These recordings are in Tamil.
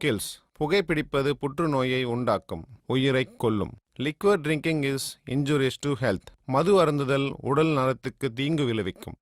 kills. புகைப்பிடிப்பது புற்றுநோயை உண்டாக்கும், உயிரை கொல்லும். Liquid drinking is injurious to health. மது அருந்துதல் உடல் நலத்துக்கு தீங்கு விளைவிக்கும்.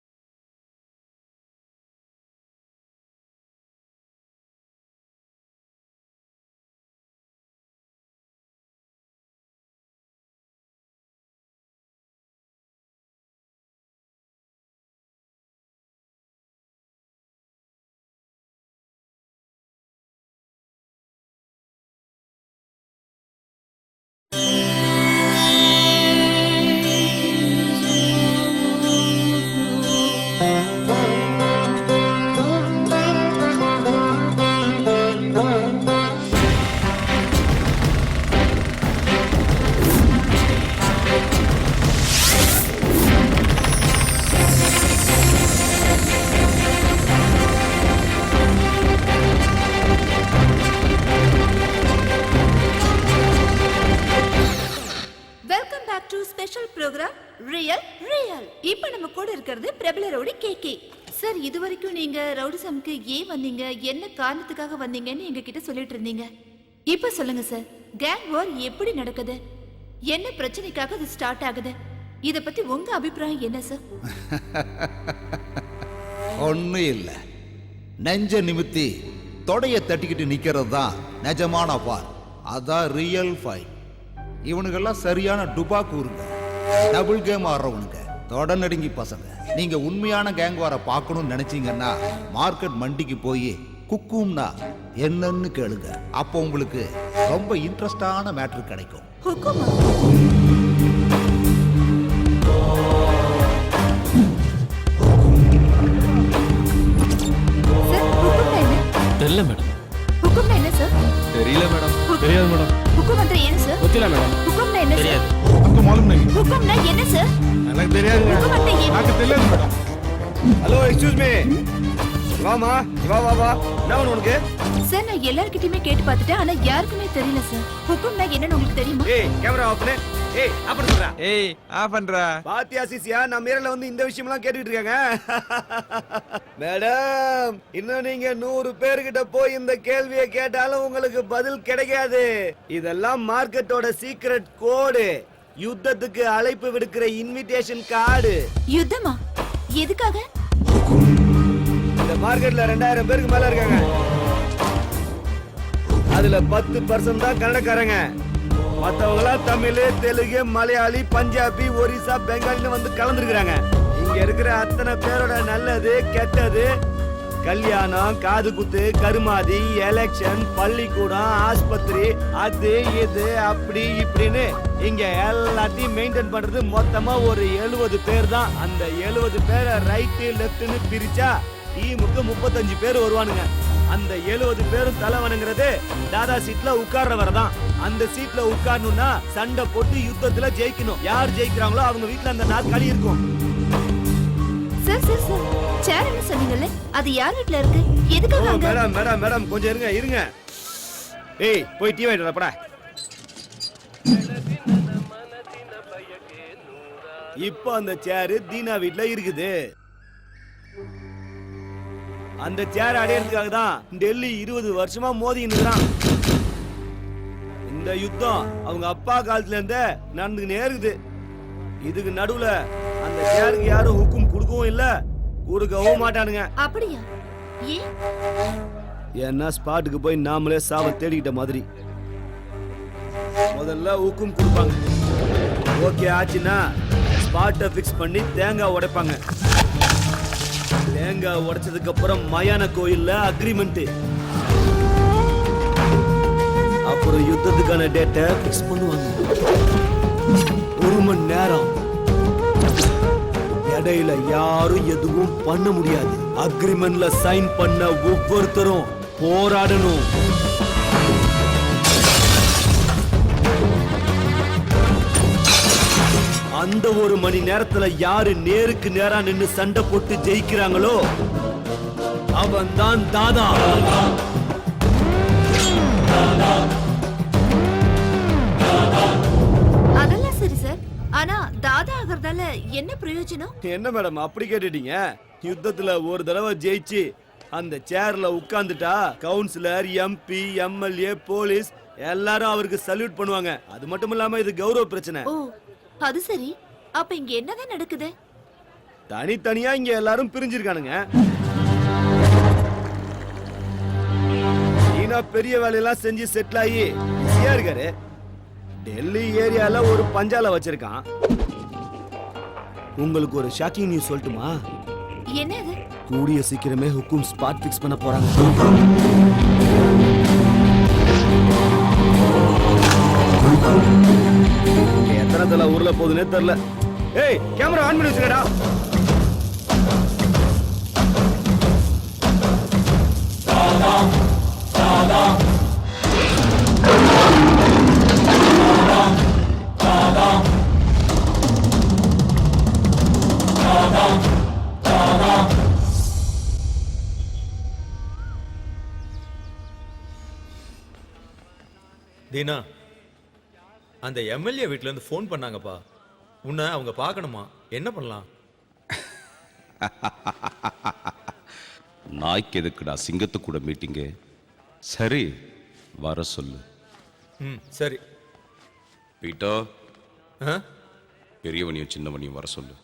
இப்ப நம்ம கூட இருக்கிறது பிரபல ரவுடி கேகே சார். இதுவரைக்கும் நீங்க ரவுடிசம்க்கு ஏன் வந்தீங்க, என்ன காரணத்துக்காக வந்தீங்கன்னு எங்க கிட்ட சொல்லிட்டு இருந்தீங்க. இப்ப சொல்லுங்க சார், கேங் வார் எப்படி நடக்குது, என்ன பிரச்சனைக்காக இது ஸ்டார்ட் ஆகுது, இத பத்தி உங்க அபிப்பிராயம் என்ன சார்? ஒன்னும் இல்ல, நெஞ்ச நிமித்தி தொடைய தட்டிக்கிட்டு நிக்கிறது தான் நிஜமான வார். அதான் ரியல் ஃபைட். இவனுக்கெல்லாம் சரியான டுபாக்கூருங்க, டபுள் கேம் ஆடுறவனுங்க, தொடநடுங்கி பசங்க. நீங்க உண்மையான கேங் வார பார்க்கணும்னு நினைச்சீங்கன்னா மார்க்கெட் மண்டிக்கு போய் குக்கும்னா என்னன்னு கேளுங்க. அப்போ உங்களுக்கு ரொம்ப இன்ட்ரெஸ்டான மேட்டர் கிடைக்கும். தெரியல மேடம். ஹுக்கும்னா என்ன சார்? தெரியல மேடம். தெரியாது மேடம். ஹுக்கும் வந்து என்ன சார்? தெரியல மேடம். ஹுக்கும்னா என்ன சார்? தெரியாது. आपको मालूम नहीं? ஹுக்கும்னா என்ன சார்? எனக்கு தெரியாதுங்க. எனக்கு தெரியாது மேடம். Hello, excuse me. வாமா, வா வா வா. நான் உனக்கு சார், நான் எல்லார்கிட்டயுமே கேட்டு பார்த்துட்டேன், ஆனா யாருக்குமே தெரியல சார். ஹுக்கும்னா என்னன்னு உங்களுக்கு தெரியுமா? ஏய், கேமரா ஆஃப் பண்ணு. ஏய், ஆஃப் பண்ணுடா. ஏய், ஆஃப் பண்றா. பாத்தியா சிசியா, நம்ம ஏரியால வந்து இந்த விஷயம்லாம் கேட்டுட்டு இருக்காங்க. மேடம், இன்னும் நீங்க 100 பேர்கிட்ட போய் இந்த கேள்வியை கேட்டாலும் உங்களுக்கு பதில் கிடைக்காது. இதெல்லாம் மார்க்கெட்டோட சீக்ரெட் கோடு. யுத்தத்துக்கு அழைப்பு விடுக்கிற இன்விடேஷன் கார்டு. யுத்தமா? எதுக்காக? இந்த மார்க்கெட்ல 2000 பேருக்கு மேல இருக்காங்க. அதுல 10% தான் கன்னடக்காரங்க. மத்தவங்களா தமிழ், தெலுங்கு, மலையாளி, பஞ்சாபி, ஒரிசா, பெங்காலின்னு வந்து கலந்துருக்காங்க. இங்க இருக்கிற அத்தனை பேரோட நல்லது கெட்டது, கல்யாணம், காது குத்து, கருமாதி, எலெக்ஷன், பள்ளிக்கூடம், ஆஸ்பத்திரி, அது இது அப்படி இப்படின்னு இங்க எல்லாத்தையும் மெயின்டைன் பண்றது மொத்தமா ஒரு 70 பேர் தான். அந்த 70 பேரை ரைட்டு லெப்ட்னு பிரிச்சா டீமுக்கு 35 பேர் வருவானுங்க. அந்த 70 பேரும் தலைவனுங்கிறது தாதா சீட்ல உட்கார்றவர்தான். அந்த சீட்ல உட்காரணும்னா சண்டை போட்டு யுத்தத்துல ஜெயிக்கணும். யார் ஜெயிக்கிறாங்களோ அவங்க வீட்டுல அந்த நாற்காலி இருக்கும். சார் சார் சார், சேர் என்ன சொன்னீங்கல்ல, அது யார் வீட்ல இருக்கு, எதுக்காக அங்க? மேடம் மேடம் மேடம் கொஞ்சம் இருங்க இருங்க. ஏய், போய் டீ வாங்கிட்டு வாடா. இப்போ அந்த சேர் தீனா வீட்ல இருக்குது. அந்த சேர் அடையறதுக்காக தான் டெல்லி 20 வருஷமா மோதின்னு இருக்கான். இந்த யுத்தம் அவங்க அப்பா காலத்துல இருந்தே நடந்துக்கினே இருக்குது. இதுக்கு நடுவுல அந்த சேருக்கு யாரும் ஹுக்கும் கொடுக்கவும் இல்ல, கொடுக்கவும் மாட்டானுங்க. அப்படியா? ஏன்? ஏன்னா ஸ்பாட்டுக்கு போய் நாமளே சாவ தேடிக்கிட்ட மாதிரி. முதல்ல ஹுக்கும் கொடுப்பாங்க. ஓகே ஆச்சுன்னா ஸ்பாட்டை ஃபிக்ஸ் பண்ணி தேங்காய் உடைப்பாங்க. தேங்காய் உடைச்சதுக்கு அப்புறம் மயான கோயில்ல அக்ரிமெண்ட். அப்புறம் யுத்தத்துக்கான டேட்டை ஃபிக்ஸ் பண்ணுவாங்க. 1 மணி நேரம். இடையில யாரும் எதுவும் பண்ண முடியாது. அக்ரிமெண்ட்ல சைன் பண்ண ஒவ்வொருத்தரும் போராடணும். அந்த 1 மணி நேரத்துல யாரு நேருக்கு நேரா நின்னு சண்டை போட்டு ஜெயிக்கிறாங்களோ அவன் தான் தாதா. அதெல்லாம் சரி சார், ஆனா தாதா ஆகிறதால என்ன பிரயோஜனம்? என்ன மேடம் அப்படி கேட்டுட்டீங்க? யுத்தத்துல ஒரு தடவை ஜெயிச்சு அந்த சேர்ல உட்கார்ந்துட்டா கவுன்சிலர், எம்பி, எம்எல்ஏ, போலீஸ் எல்லாரும் அவருக்கு சல்யூட் பண்ணுவாங்க. அது மட்டும் இல்லாம இது கௌரவ பிரச்சனை. ஓ அது சரி. அப்ப இங்க என்னதான் நடக்குது? தனித்தனியா இங்க எல்லாரும் பிரிஞ்சிருக்கானுங்க. ஈனா பெரிய வேலையெல்லாம் செஞ்சு செட்டில் ஆகி பிஸியா இருக்காரு. டெல்லி ஏரியால ஒரு பஞ்சால வச்சிருக்கான். உங்களுக்கு ஒரு ஷாக்கிங் நியூஸ் சொல்லட்டுமா? என்னது? கூடிய சீக்கிரமே ஹுக்கும் ஸ்பாட் ஃபிக்ஸ் பண்ண போறாங்க. எத்தனை தலை ஊர்ல போகுதுன்னே தெரியல. ஏய் கேமரா ஆன் பண்ணி வச்சுக்கடா. தீனா, அந்த எம்எல்ஏ வீட்ல இருந்து ஃபோன் பண்ணாங்கப்பா. உன்னை அவங்க பார்க்கணுமா? என்ன பண்ணலாம்? நாய்க்கு எதுக்குடா சிங்கத்து கூட மீட்டிங்கு? சரி, வர சொல்லு. சரி. பீட்டோ, ஆ? பெரியவனையும் சின்னவனையும் வர சொல்லு.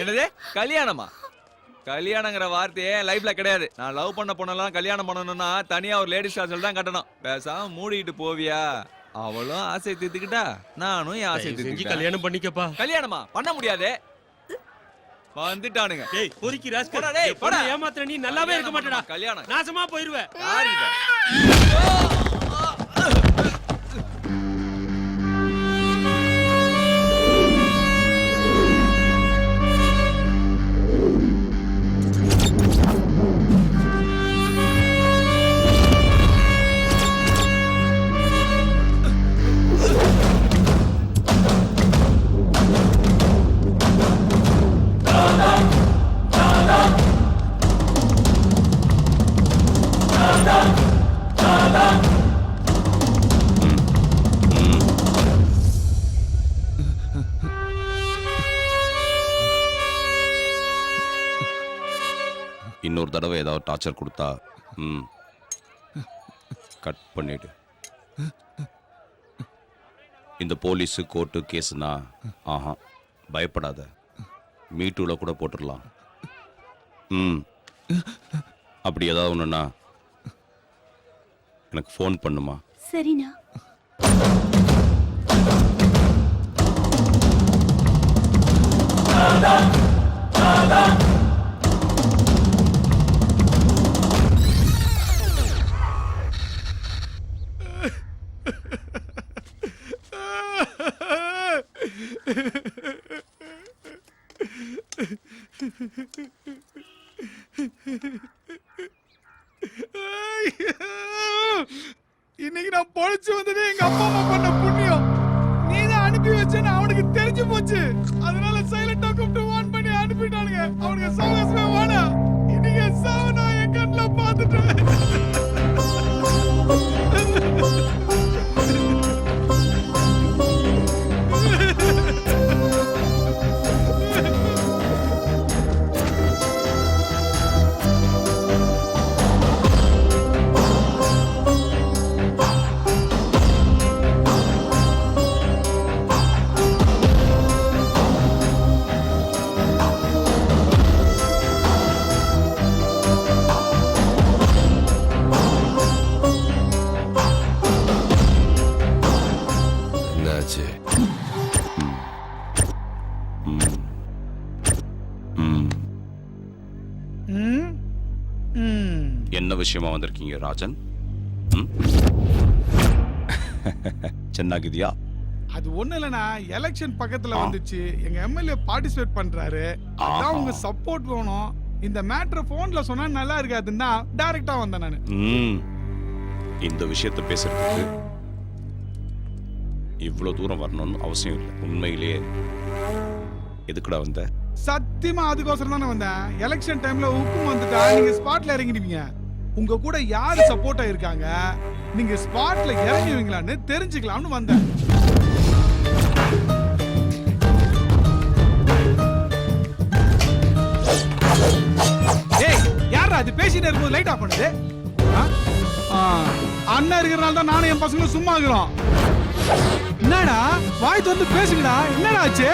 என்னது கல்யாணமா? கல்யாணங்கிற வார்த்தையே லைஃப்ல கிடையாது. நான் லவ் பண்ண பொண்ணெல்லாம் கல்யாணம் பண்ணணும்னா தனியா ஒரு லேடிஸ் ஹாஸ்டல் தான் கட்டணும். பேசாம மூடிட்டு போவியா? அவளும் ஆசை தீர்த்துக்கிட்டா, நானும் என் ஆசை தீர்த்துக்கிட்டேன். கல்யாணம் பண்ணிக்கப்பா. கல்யாணமா பண்ண முடியாது. வந்துட்டானுங்க. டேய் பொறுக்கி ராஸ்கல். போடா டேய், போடா. ஏமாத்துற நீ நல்லாவே இருக்க மாட்டடா. கல்யாணம் நாசமா போயிருவ. யாருகிட்ட? இன்னொரு தடவை ஏதாவது டார்ச்சர் கொடுத்தா கட் பண்ணிடு. இந்த போலீஸு கோர்ட்டு கேஸுனா ஆஹா பயப்படாத, மீட்டூல கூட போட்டுடலாம். அப்படி ஏதாவது ஒன்றுனா எனக்கு ஃபோன் பண்ணுமா? சரிண்ணா. இன்னைக்கு நான் பொழைச்சு வந்ததே எங்க அப்பா அம்மா பண்ண புண்ணியம். நீ தான் அனுப்பி வச்சேன்னு அவனுக்கு தெரிஞ்சு போச்சு. அதனால சைலண்டா கூப்பிட்டு வான் பண்ணி அனுப்பிட்டானுங்க. அவனுக்கு சவகாசமே வாடா. இன்னைக்கு சாவ நான் என் கண்ணுல பார்த்துட்டேன். என்னாச்சு? என்ன விஷயமா வந்திருக்கீங்க ராஜன்? ಚೆನ್ನಾಗಿದ್ಯಾ? அது ஒண்ணு இல்லனா, எலெக்ஷன் பக்கத்துல வந்துச்சு. எங்க எம்எல்ஏ பார்ட்டிசிபேட் பண்றாரு. அதான் உங்க சப்போர்ட் வேணும். இந்த மேட்டர் போன்ல சொன்னா நல்லா இருக்காதுன்னா டைரக்டா வந்தேன் நானு. இந்த விஷயத்தை பேசுறதுக்கு இவ்வளவு தூரம் வரணும்னு அவசியம் இல்லை. உண்மையிலேயே எதுக்குடா வந்த? சத்தியமா அதுக்கோசரம் தானே வந்தேன். எலெக்ஷன் டைம்ல உப்பும் வந்துட்டா நீங்க ஸ்பாட்ல இறங்கிடுவீங்க. உங்க கூட யாரு சப்போர்ட்டா இருக்காங்க, நீங்க ஸ்பாட்ல இறங்குவீங்களான்னு தெரிஞ்சுக்கலாம்னு வந்தேன். ஏய், யாரா அது பேசிட்டே இருக்கும்போது லைட் ஆஃப் பண்ணுது? அண்ணா இருக்கிறனால தான் நானும் என் பசங்களும் சும்மா இருக்கிறோம். என்னடா வாய் திறந்து பேசுங்கடா. என்னடா ஆச்சு?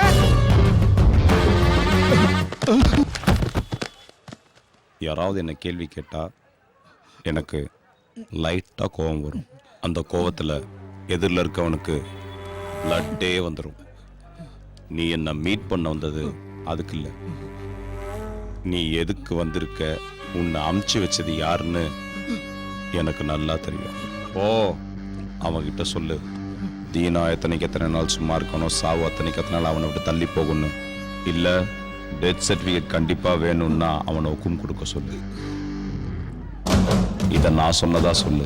யாராவது என்ன கேள்வி கேட்டா எனக்கு லைட்டா கோபம் வரும். அந்த கோவத்துல எதிரில் இருக்கவனுக்கு பிளட்டே வந்துடும். நீ என்ன மீட் பண்ண வந்தது அதுக்கு இல்லை. நீ எதுக்கு வந்திருக்க, உன்னை அமுச்சு வச்சது யாருன்னு எனக்கு நல்லா தெரியும். ஓ, அவன்கிட்ட சொல்லு, தீனா எத்தனை நாள் சும்மா இருக்கணும், சாவு எத்தனை நாள் அவனை விட்டு தள்ளி போகணும், இல்லை டெத் சர்டிஃபிகேட் கண்டிப்பா வேணும்னா அவனை ஹுக்கும் கொடுக்க சொல்லு. இதை நான் சொன்னதா சொல்லு.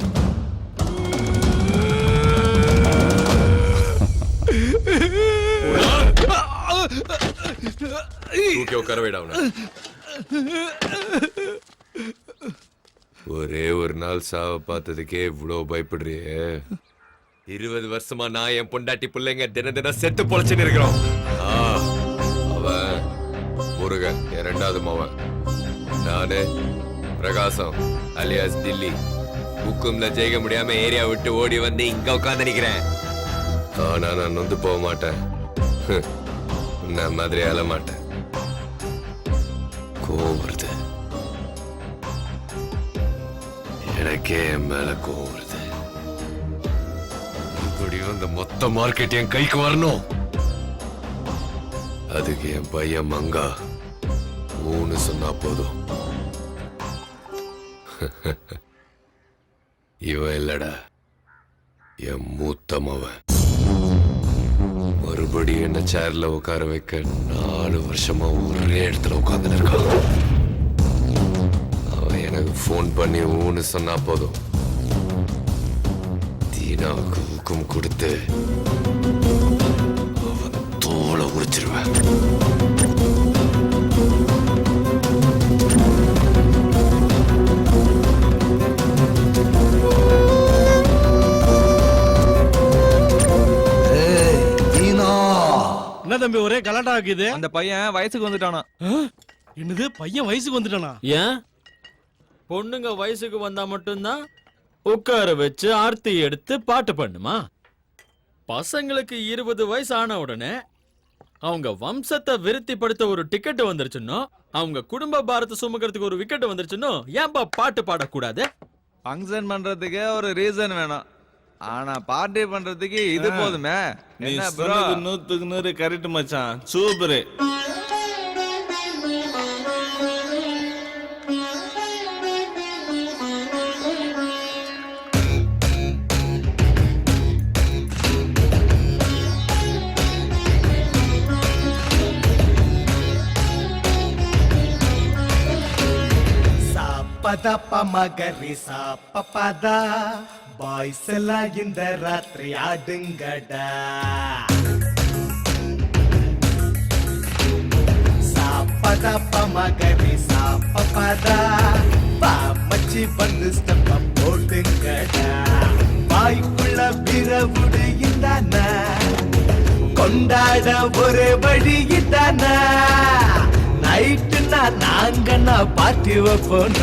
தூக்கி உட்கார வைடா அவனை. ஒரே ஒரு நாள் சாவ பார்த்ததுக்கே இவ்வளவு பயப்படுறியே? 20 வருஷமா நான் என் பொண்டாட்டி பிள்ளைங்க தினம் செத்து பொழைச்சுன்னு இருக்கிறோம். அவன் முருகன், என் 2வது மவன். நானு பிரகாசம் அலியாஸ் டில்லி. ஹுக்கும்ல ஜெயிக்க முடியாம ஏரியா விட்டு ஓடி வந்து இங்க உட்கார்ந்து நிக்கிறேன். ஆனா நான் நொந்து போக மாட்டேன். நான் மாதிரி அழ மாட்டேன். கோவம் வருது, எனக்கே என் மேல கோவம் வருது. இப்படியும் இந்த மொத்த மார்க்கெட் என் கைக்கு வரணும். அதுக்கு என் பையன் மங்கா ஊன்னு சொன்னா போதும். இவன் இல்லடா, என் மூத்த மவன். மறுபடியும் என்ன சேர்ல உட்கார வைக்க 4 வருஷமா ஒரே இடத்துல உட்கார்ந்து இருக்கான். அவன் எனக்கு போன் பண்ணி ஊன்னு சொன்னா போதும், தீனாவுக்கு ஹுக்கும் கொடுத்து அவன் தோலை உரிச்சிருவேன். என்ன தம்பி ஒரே கலாட்டா ஆக்குது? அந்த பையன் வயசுக்கு வந்துட்டானா. என்னது, பையன் வயசுக்கு வந்துட்டானா? ஏன் பொண்ணுங்க வயசுக்கு வந்தா மட்டும்தான் உட்கார வச்சு ஆர்த்தி எடுத்து பாட்டு பண்ணுமா? பசங்களுக்கு 20 வயசு ஆன உடனே அவங்க வம்சத்தை விருத்திப்படுத்த ஒரு டிக்கெட் வந்துருச்சுன்னோ, அவங்க குடும்ப பாரத்தை சுமக்கிறதுக்கு ஒரு விக்கெட் வந்துருச்சுன்னோ, ஏன்பா பாட்டு பாடக்கூடாது? ஃபங்க்ஷன் பண்றதுக்கு ஒரு ரீசன் வேணும். ஆனா பார்ட்டி பண்றதுக்கு இது போதுமே. நீ என்ன bro? சொன்னது 100க்கு 100 கரெக்ட் மச்சான். சூப்பர். பதப்ப மகரி சாப்பதா பாய்ஸ் எல்லாம் இந்த ராத்திரி ஆடுங்கடா சாப்பதப்ப மகரி சாப்பதா பாமச்சி பண்ணு ஸ்டெப்ப போடுங்கடா வாய்க்குள்ள பிறவுடு இந்தானா கொண்டாட ஒரு வழி இதானா நைட்டுனா நாங்கண்ணா பார்ட்டி வைப்போன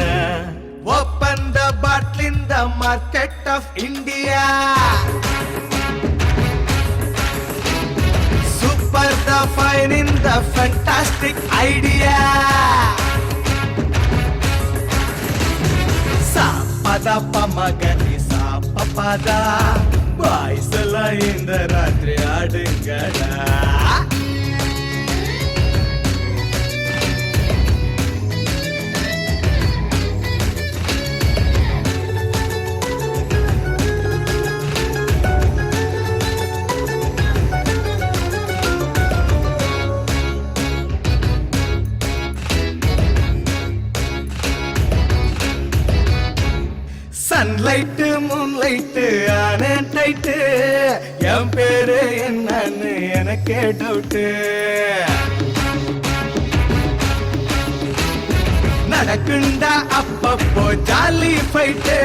open the bottle in the market of India super the fine in the fantastic idea சாப்பதா பமகரி சாப்பதா பாய்ஸ் எல்லாம் இந்த ராத்திரி ஆடுங்கடா சன்லைட்டு மூன்லைட்டு ஆனே டைட்டு என் பேரு என்னன்னு எனக்கே டவுட்டு நடக்குண்டா அப்பப்போ ஜாலி ஃபைட்டு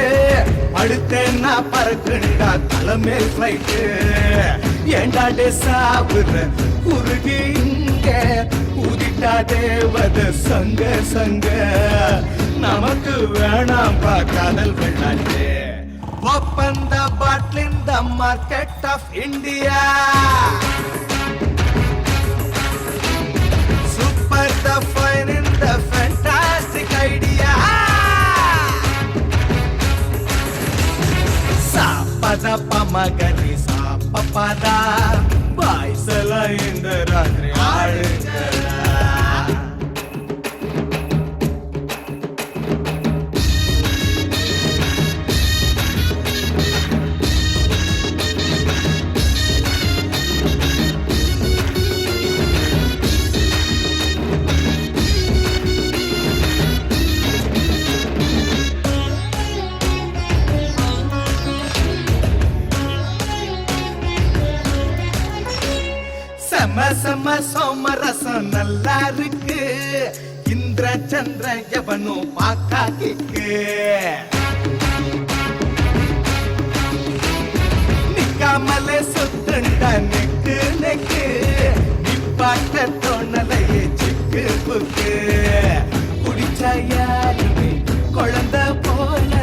அடுத்தேன்னா பறக்குண்டா தலைமேல் ஃபிளைட்டு ஏண்டாடே சாவுற உருகி இங்க ஊதிட்டாடே வத சங்க சங்க நமக்கு வேணாம் காதல் வெள்ளாட்டு open the bottle in the market of India super the fine in the fantastic idea சாப்பத பமகரி சாப்பதா பாய்ஸ் எல்லாம் இந்த ராத்திரி ஆடுங்கடா செம சோமரசம் நல்லா இருக்கு இந்திர சந்திர எவனும் பாக்காக்கு நிக்காமலே சுத்துண்டா நெக்கு நெக்கு நிப்பாட்ட தோணலையே சிக்கு புக்கு குடிச்சா யாருமே குழந்தை போல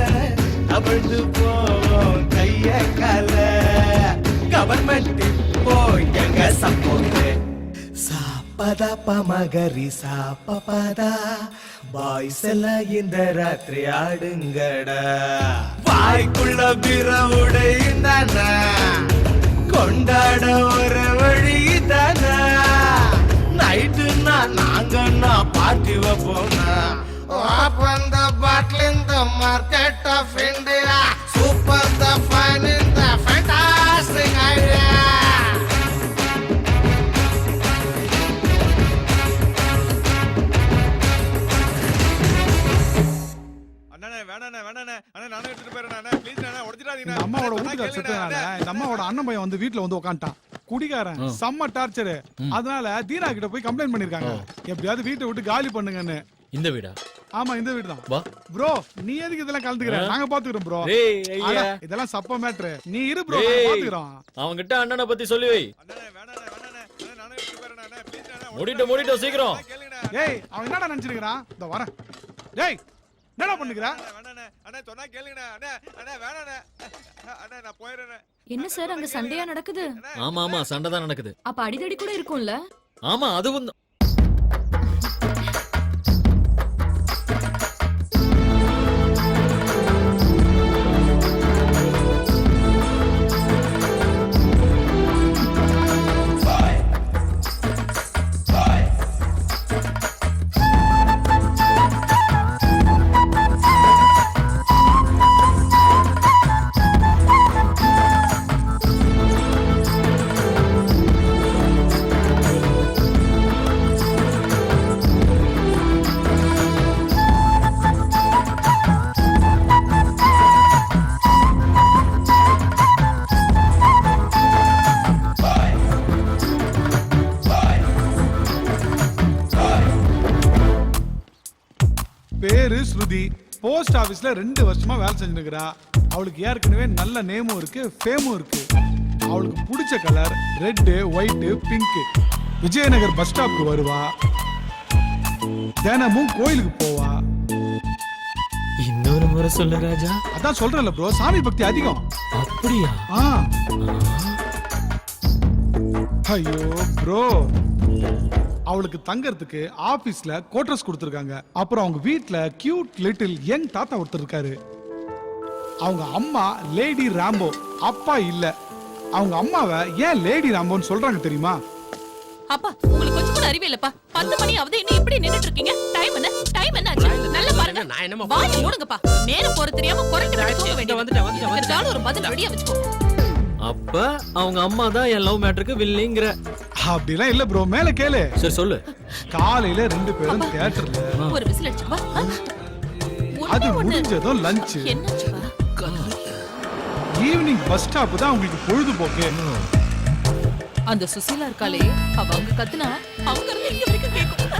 அவிழ்ந்து போவோம் கைய கால கவர்மெண்ட் போய் எங்க சப்போர்ட்டு சாப்பதா பமகரி சாப்பதா பாய்ஸ் எல்லாம் இந்த ராத்திரி ஆடுங்கடா வாய்க்குள்ள பிறவுடை தானா கொண்டாட ஒரு வழி தானா நைட்டுன்னா நாங்கன்னா பார்ட்டி வைப்போனா open the bottle in the market of India super the fine in the fantastic idea அம்மாவோட வீட்டுக்கார செத்தனால இந்த அம்மாவோட அண்ணன் பையன் வந்து வீட்டுல வந்து உட்காந்துட்டான் குடிகாரன் செம்ம டார்ச்சரு அதனால தீனா கிட்ட போய் கம்ப்ளைண்ட் பண்ணிருக்காங்க எப்படியாவது வீட்டை விட்டு காலி பண்ணுங்கன்னு இந்த வீடா? ஆமா இந்த வீடு தான் வா ப்ரோ நீ எதுக்கு இதெல்லாம் கலந்துக்கிற நாங்க பாத்துக்கிறோம் ப்ரோ ஐயா இதெல்லாம் சப்ப மேட்ரு நீ இரு ப்ரோ பாத்துக்கிறோம் அவங்கிட்ட அண்ணனை பத்தி சொல்லி வை மூடிட்டு சீக்கிரம் ஏய் அவன் என்னடா நினைச்சிருக்கான் இந்த வரேன் டேய் என்னடா பண்ணுகிற என்ன சார் அங்க சண்டையா நடக்குது? ஆமா சண்டை தான் நடக்குது. அப்ப அடிதடி கூட இருக்கும்ல? ஆமா அதுவும் சுருதி போஸ்ட் ஆபீஸ்ல 2 வருஷமா வேலை செஞ்சுருக்கிறா. அவளுக்கு ஏற்கனவே நல்ல நேமும் இருக்கு, ஃபேமும் இருக்கு. அவளுக்கு பிடிச்ச colour red, white, pink. Vijayanagar bus ஸ்டாப்க்கு வருவா, தினமும் கோயிலுக்கு போவா. இன்னொரு முறை சொல்லு ராஜா. அதான் சொல்றேன்ல ப்ரோ, சாமி பக்தி அதிகம். அப்படியா? ஐயோ ப்ரோ, அவளுக்கு தங்கறதுக்கு ஆபீஸ்ல கோட்ரஸ் கொடுத்திருக்காங்க. அப்புறம் அவங்க வீட்ல கியூட் லிட்டில் யங் தாத்தா ஒருத்தர் இருக்காரு. அவங்க அம்மா லேடி ராம்போ, அப்பா இல்ல. அவங்க அம்மாவை ஏன் லேடி ராம்போன்னு சொல்றாங்க தெரியுமா? அப்பா, உங்களுக்கு கொஞ்சம் கூட அறிவே இல்லப்பா. 10 மணி ஆகுது, இன்னும் இப்படி நின்னுட்டு இருக்கீங்க. டைம் என்ன ஆச்சு? நல்லா பாருங்க. வாய் மூடுங்கப்பா. நேரம் போற தெரியாம குறைட்டு விட்டு தூங்க வேண்டியது. வந்துட்டாலும் ஒரு பதில் ரெடியா வச்சுக்கோ. அப்ப அவங்க அம்மா தான் என் லவ் மேட்டருக்கு வில்லிங்கிற. அப்படிலாம் இல்ல ப்ரோ, மேல கேளு. சரி சொல்லு. காலையில 2 பேரும் தியேட்டர்ல, ஒரு விசில் அடிச்சுக்கவா? அது முடிஞ்சதும் லஞ்ச். என்னாச்சுப்பா? ஈவினிங் பஸ் ஸ்டாப் தான் உங்களுக்கு பொழுதுபோக்கு. அந்த சுசீலா இருக்காளே, அவ அங்க கத்துனா அங்க இருந்து இங்க வரைக்கும் கேக்கும்.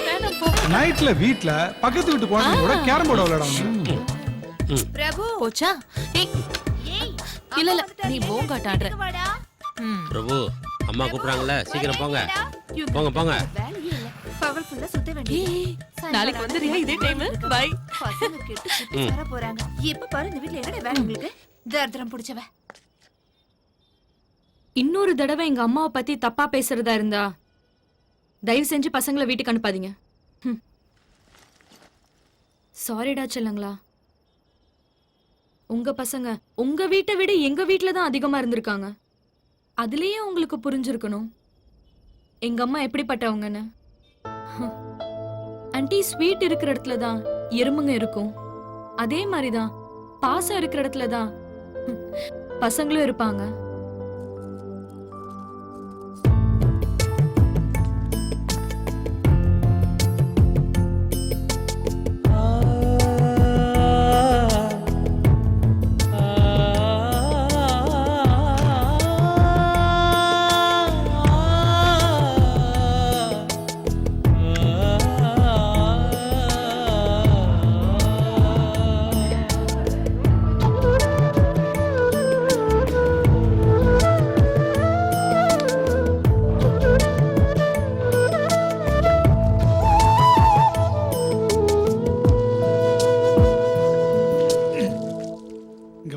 வேணாம் போ. நைட்ல வீட்ல பக்கத்து வீட்டு குழந்தைங்களோட கேரம் போர்டு விளையாடுவாங்க. பிரபு போச்சா? ஏய் இல்ல நீ போங்காட்ட ஆடுற. பிரபு அம்மா கூப்பிடுறாங்கல்ல, சீக்கிரம் போங்க போங்க போங்க. பவர்ஃபுல்லா சுத்த வேண்டியது. நாளைக்கு வந்துறியா இதே டைம்? பை. பசங்க கேட்டு சுத்தி வர போறாங்க. எப்ப பாரு இந்த வீட்ல என்னடா வேலை உங்களுக்கு? தர்தரம் புடிச்சவ. இன்னொரு தடவை எங்க அம்மாவை பத்தி தப்பா பேசுறதா இருந்தா தயவு செஞ்சு பசங்களை வீட்டுக்கு அனுப்பாதீங்க. சாரிடா செல்லங்களா. உங்க பசங்க உங்க வீட்டை விட எங்க வீட்டுல தான் அதிகமா இருந்திருக்காங்க. அதுலயே உங்களுக்கு புரிஞ்சிருக்கணும் எங்க அம்மா எப்படிப்பட்டவங்கன்னு. ஆன்ட்டி, ஸ்வீட் இருக்கிற இடத்துல தான் எறும்புங்க இருக்கும். அதே மாதிரிதான் பாசம் இருக்கிற இடத்துல தான் பசங்களும் இருப்பாங்க.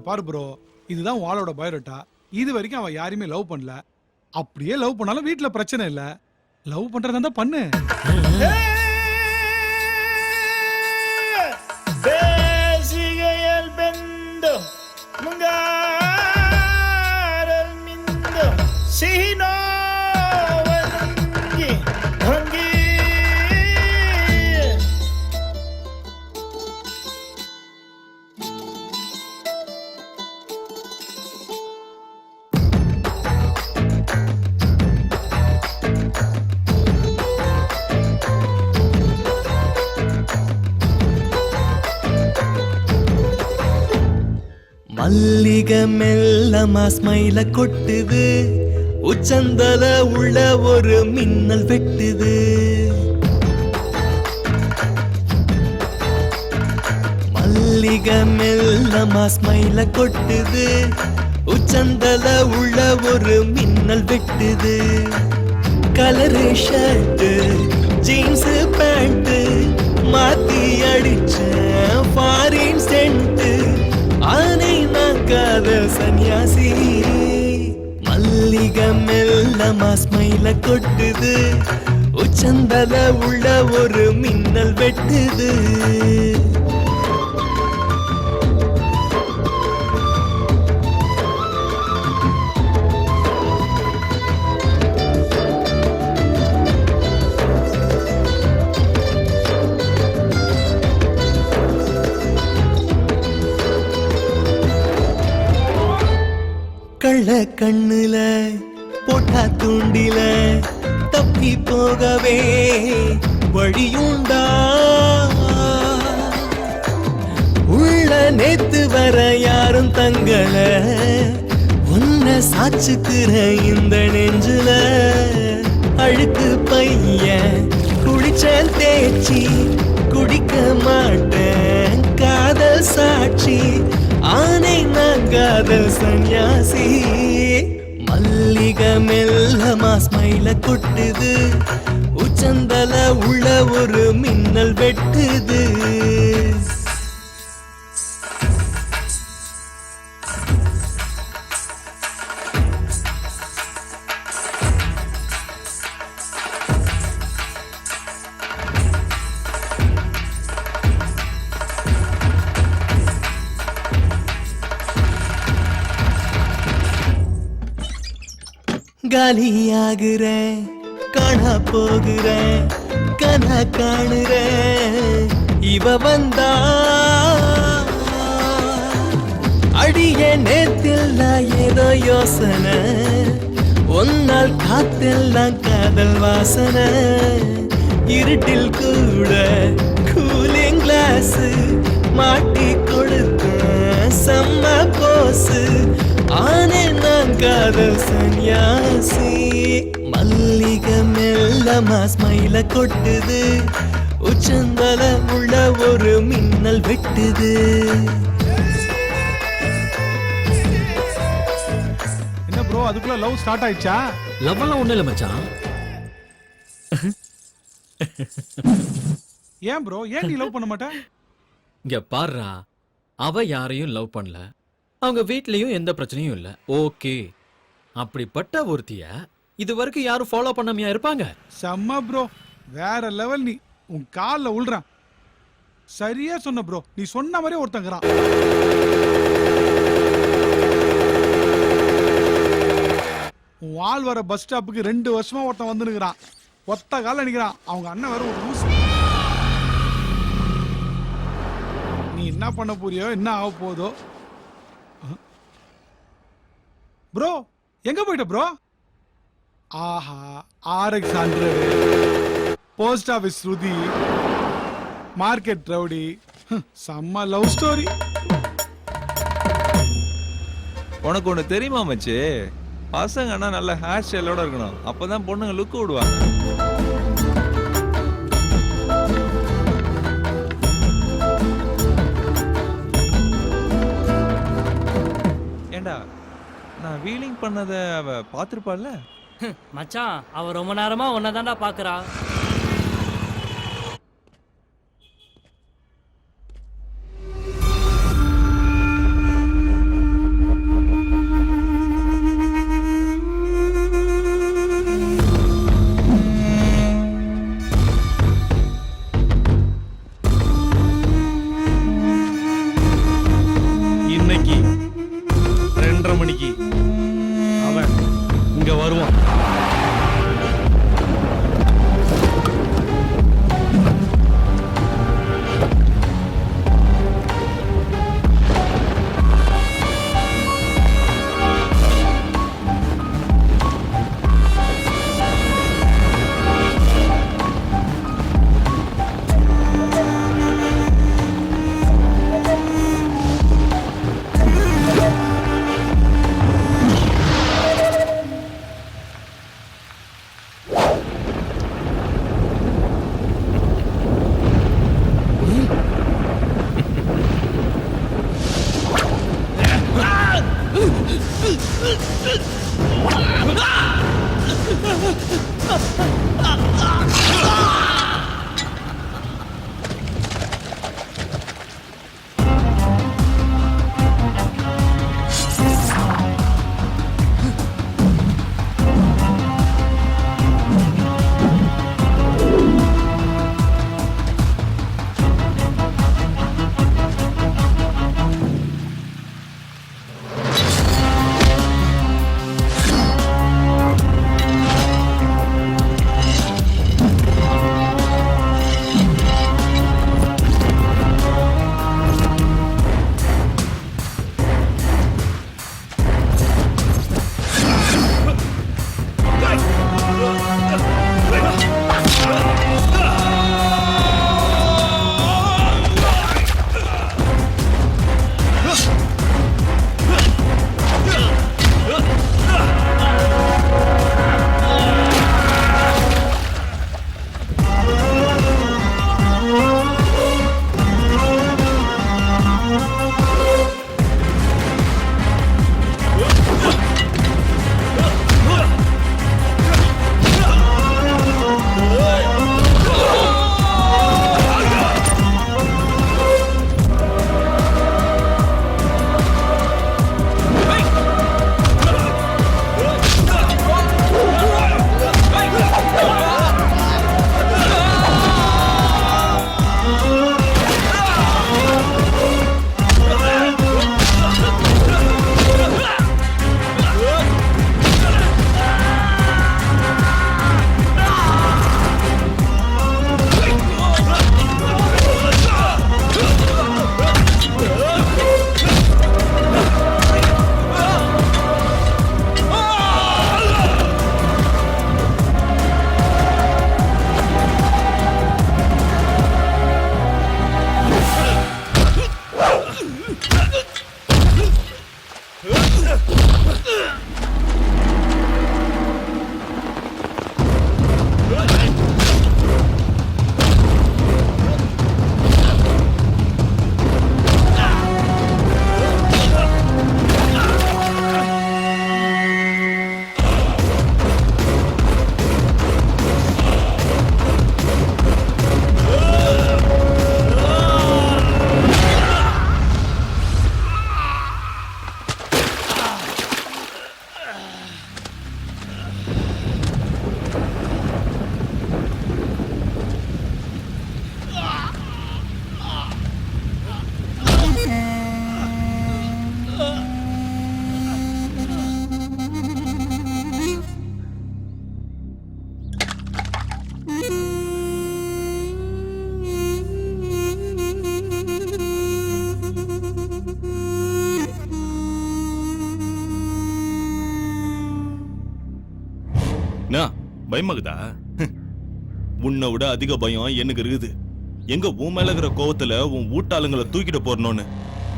பாரு ப்ரோ, இதுதான் வாளோட பயோடேட்டா. இது வரைக்கும் அவ யாரையுமே லவ் பண்ணல. அப்படியே லவ் பண்ணாலும் வீட்ல பிரச்சனை இல்ல. லவ் பண்றதா இருந்தா பண்ணு. மல்லிகை மெல்லமா ஸ்மைல கொட்டுது, உச்சந்தல உள்ள ஒரு மின்னல் வெட்டுது. மல்லிகை மெல்லமா ஸ்மைல கொட்டுது, உச்சந்தல உள்ள ஒரு மின்னல் வெட்டுது. கலரு ஷர்ட்டு ஜீன்ஸ் பேண்ட் மாத்தி அடிச்ச ஃபாரின் சென்ட். ஆனை நாக்காத சன்னியாசி. மல்லிகை மெல்லமா ஸ்மைல கொட்டுது, உச்சந்தல உள்ள ஒரு மின்னல் வெட்டுது. கள்ள கண்ணுல போட்டா தூண்டில தப்பி போகவே வழியுண்டா. உள்ள நேத்து வர யாரும் தங்கல, உன்னை சாச்சுக்கிற இந்த நெஞ்சுல. அழுக்கு பைய குடிச்ச தேச்சி குடிக்க மாட்டேன் காதல் சாட்சி ஆனை நான் காதல் சந்நியாசி மல்லிகை மெல்லமா ஸ்மைல கொட்டுது உச்சந்தல உள்ள ஒரு மின்னல் வெட்டுது காலியாகிறேன் காணா போகிறேன் கனா காணுறேன் இவ வந்தா அடிய நேத்தில்லாம் ஏதோ யோசனை ஒன்னால் காத்தெல்லாம் காதல் வாசனை இருட்டில் கூட கூலிங் கிளாஸ் மாட்டி கொடுத்த செம்ம போசு ஆனே நான் காதல் சந்நியாசி மல்லிகை மெல்லமா ஸ்மைல கொட்டுது உச்சந்தல உள்ள ஒரு மின்னல் வெட்டுது என்ன ப்ரோ அதுக்குள்ள லவ் ஸ்டார்ட் ஆயிடுச்சா? லவ் எல்லாம் ஒண்ணு இல்ல மச்சான். ஏன் ப்ரோ ஏன் நீ லவ் பண்ண மாட்ட? இங்க பாருடா, அவ யாரையும் லவ் பண்ணல, அவங்க வீட்லயும் எந்த பிரச்சனையும் இல்ல. ஓகே, அப்படிப்பட்ட ஒருத்திய இது வரைக்கும் யாரும் ஃபாலோ பண்ணாமையா இருப்பாங்க? செம்ம ப்ரோ, வேற லெவல். நீ உன் கால்ல உள்றான். சரியா சொன்ன ப்ரோ, நீ சொன்ன மாதிரி ஒருத்தங்கிறான். உன் ஆள் வர பஸ் ஸ்டாப்புக்கு 2 வருஷமா ஒருத்தன் வந்து நிக்கிறான். ஒத்த கால நிக்கிறான். அவங்க அண்ணன் வேற ஒரு லூசு. நீ என்ன பண்ண போறியோ என்ன ஆக போதோ. ப்ரோ எங்க போயிட்ட ப்ரோ? ஆஹா, RX 100, போஸ்ட் ஆபீஸ் ஸ்ருதி, மார்க்கெட் ரவுடி, செம்ம லவ் ஸ்டோரி. உனக்கு ஒண்ணு தெரியுமா மச்சி? பசங்கன்னா நல்ல ஹேர் ஸ்டைலோட இருக்கணும், அப்பதான் பொண்ணுங்க லுக் விடுவாங்க. ஏண்டா, நான் வீலிங் பண்ணத அவ பாத்துருப்பாள்ல? மச்சான், அவ ரொம்ப நேரமா உன்னதான்டா பாக்குறா. இன்னைக்கு 2:30 மணிக்கு அவன் இங்க வருவான். பயமாகுதா? உன்னை விட அதிக பயம் எனக்கு இருக்குது. எங்க உன் மேல இருக்கிற கோவத்துல உன் வீட்டாளுங்களை தூக்கிட்டு போறணும்னு.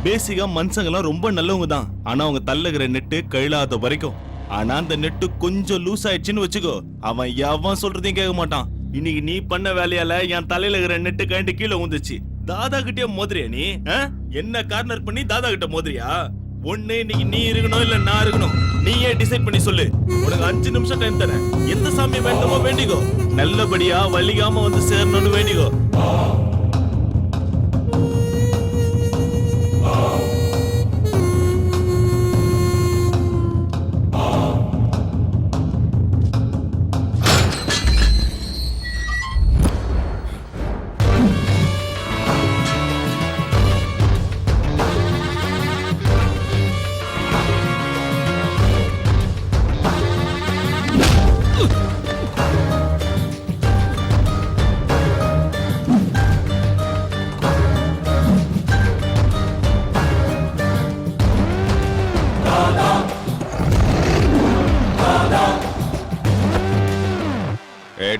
பேசிக்கா மனுஷங்கெல்லாம் ரொம்ப நல்லவங்க தான். ஆனா அவங்க தள்ளுகிற நெட்டு கழாத வரைக்கும். ஆனா அந்த நெட்டு கொஞ்சம் லூஸ் ஆயிடுச்சுன்னு வச்சுக்கோ, அவன் எவன் சொல்றதையும் கேட்க மாட்டான். இன்னைக்கு நீ பண்ண வேலையால என் தலையில இருக்கிற நெட்டு கழண்டு கீழே ஊந்துச்சு. தாதா கிட்டே மோதிரியா நீ? என்ன கார்னர் பண்ணி தாதா கிட்ட மோதிரியா? ஒண்ணு இன்னைக்கு நீ இருக்கணும் இல்ல நான் இருக்கணும். நீயே டிசைட் பண்ணி சொல்லு. உனக்கு 5 நிமிஷம் டைம் தரேன். எந்த சாமி வேண்டுமோ வேண்டிக்கோ. நல்லபடியா வலிகாம வந்து சேரணும்னு வேண்டிக்கோ.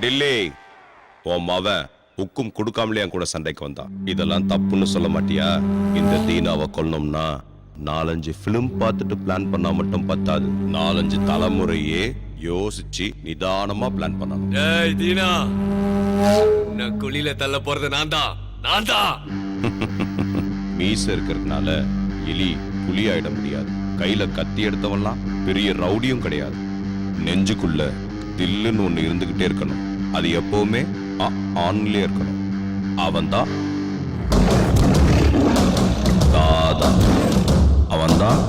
டில்லி, உன் மவன் ஹுக்கும் கொடுக்காமலே என் கூட சண்டைக்கு வந்தான். இதெல்லாம் தப்புன்னு சொல்ல மாட்டியா? இந்த தீனாவை கொல்லணும்னா 4-5 பிலிம் பார்த்துட்டு பிளான் பண்ணா மட்டும் பத்தாது. 4-5 தலைமுறையே யோசிச்சு நிதானமா பிளான் பண்ணணும். ஏய் தீனா, நான் குழியில தள்ள போறது நான் தான். மீச இருக்கிறதுனால எலி புலி ஆயிட முடியாது. கையில கத்தி எடுத்தவன்லாம் பெரிய ரவுடியும் கிடையாது. நெஞ்சுக்குள்ள தில்லுன்னு ஒண்ணு இருந்துகிட்டே இருக்கணும். அது எப்பவுமே ஆன்லயே இருக்கணும். அவன்தான் தாதா. அவன்தான்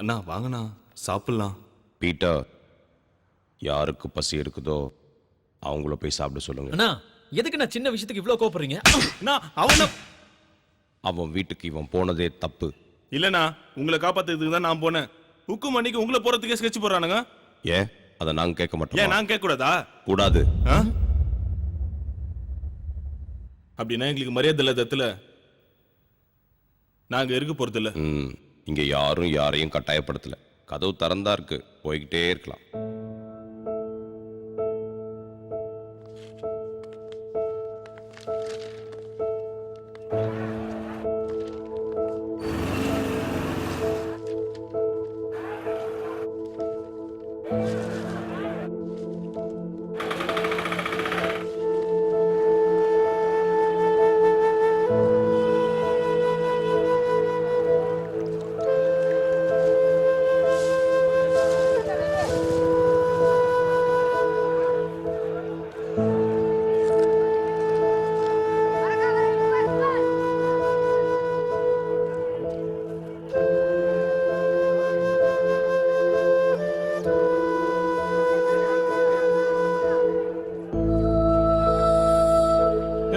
அண்ணா வாங்கண்ணா சாப்பிடலாம். பீட்டர், யாருக்கு பசி இருக்குதோ அவங்கள போய் சாப்பிட சொல்லுங்க. அண்ணா எதுக்கு நான் சின்ன விஷயத்துக்கு இவ்ளோ கோபப்படுறீங்க? அவன் வீட்டுக்கு இவன் போனதே தப்பு. இல்லண்ணா, உங்களை காப்பாத்துறதுக்கு தான் நான் போனேன். ஹுக்கும் அன்னைக்கு உங்களை போறதுக்கே ஸ்கெட்ச் போடுறானுங்க. ஏன் அதை நாங்க கேட்க மாட்டோம்? ஏன் நாங்க கேட்க கூடாதா? கூடாது. அப்படின்னா எங்களுக்கு மரியாதை இல்லாதத்துல நாங்க இருக்க போறது இல்ல. இங்க யாரும் யாரையும் கட்டாயப்படுத்தல. கதவு திறந்தா இருக்கு, போய்கிட்டே இருக்கலாம்.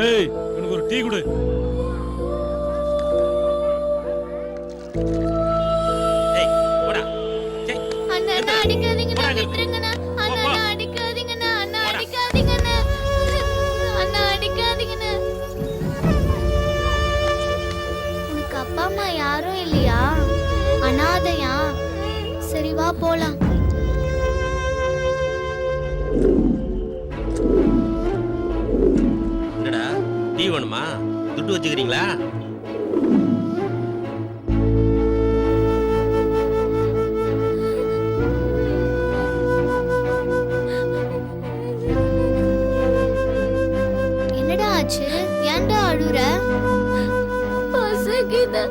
ஏய், எனக்கு ஒரு டீ கொடு. அண்ணா அடிக்காதீங்க, விட்டுருங்கண்ணா. என்னடா டீ வேணுமா? துட்டு வச்சுக்கிறீங்களா? என்னடா ஆச்சு? ஏன்டா அழுற? பசிக்குது.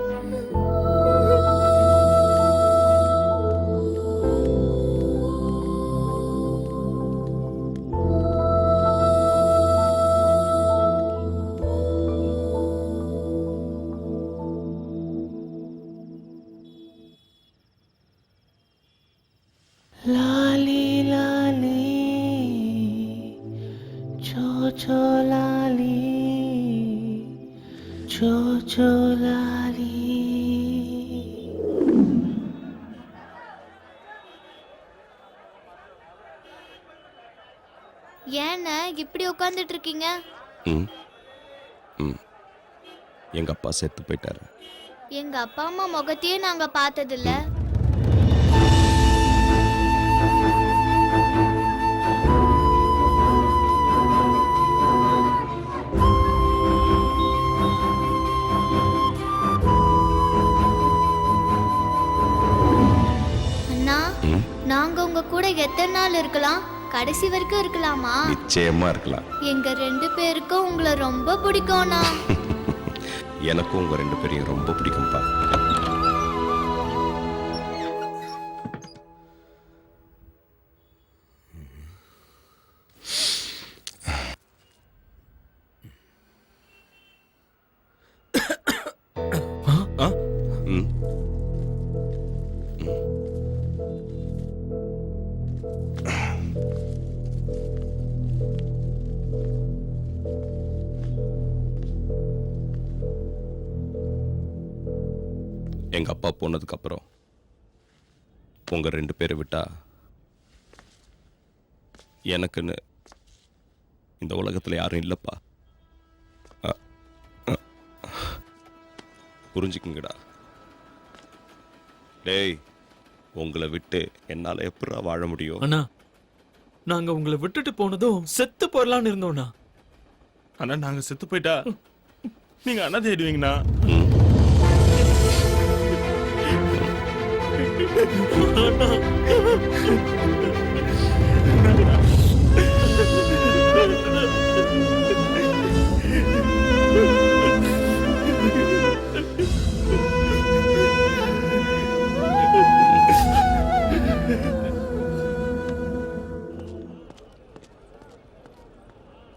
லாலி லாலி சோ சோ லாலி சோ சோ லாலி. ஏன்னா இப்படி உட்கார்ந்துட்டு இருக்கீங்க? ம் ம் எங்கள் அப்பா செத்து போயிட்டாரு. எங்க அப்பா அம்மா முகத்தையே நாங்க பார்த்ததில்ல. அண்ணா, ம் நாங்க உங்க கூட எத்தனை நாள் இருக்கலாம்? கடைசி வரைக்கும் இருக்கலாமா? நிச்சயமா இருக்கலாம். எங்க 2 பேருக்கும் உங்களை ரொம்ப பிடிக்கும்ண்ணா. எனக்கும் உங்கள் 2 பேரையும் ரொம்ப பிடிக்கும்ப்பா. ஆ? ம் எங்கள் அப்பா போனதுக்கப்புறம் உங்கள் 2 பேரை விட்டா எனக்குன்னு இந்த உலகத்தில் யாரும் இல்லைப்பா. புரிஞ்சுக்குங்கடா. டேய், உங்களை விட்டு என்னால் எப்படா வாழ முடியும்? அண்ணா, நாங்க உங்களை விட்டுட்டு போனதும் செத்து போறலான்னு இருந்தோம்ண்ணா. ஆனா நாங்க செத்து போயிட்டா நீங்க அண்ணா தேடுவீங்கண்ணா.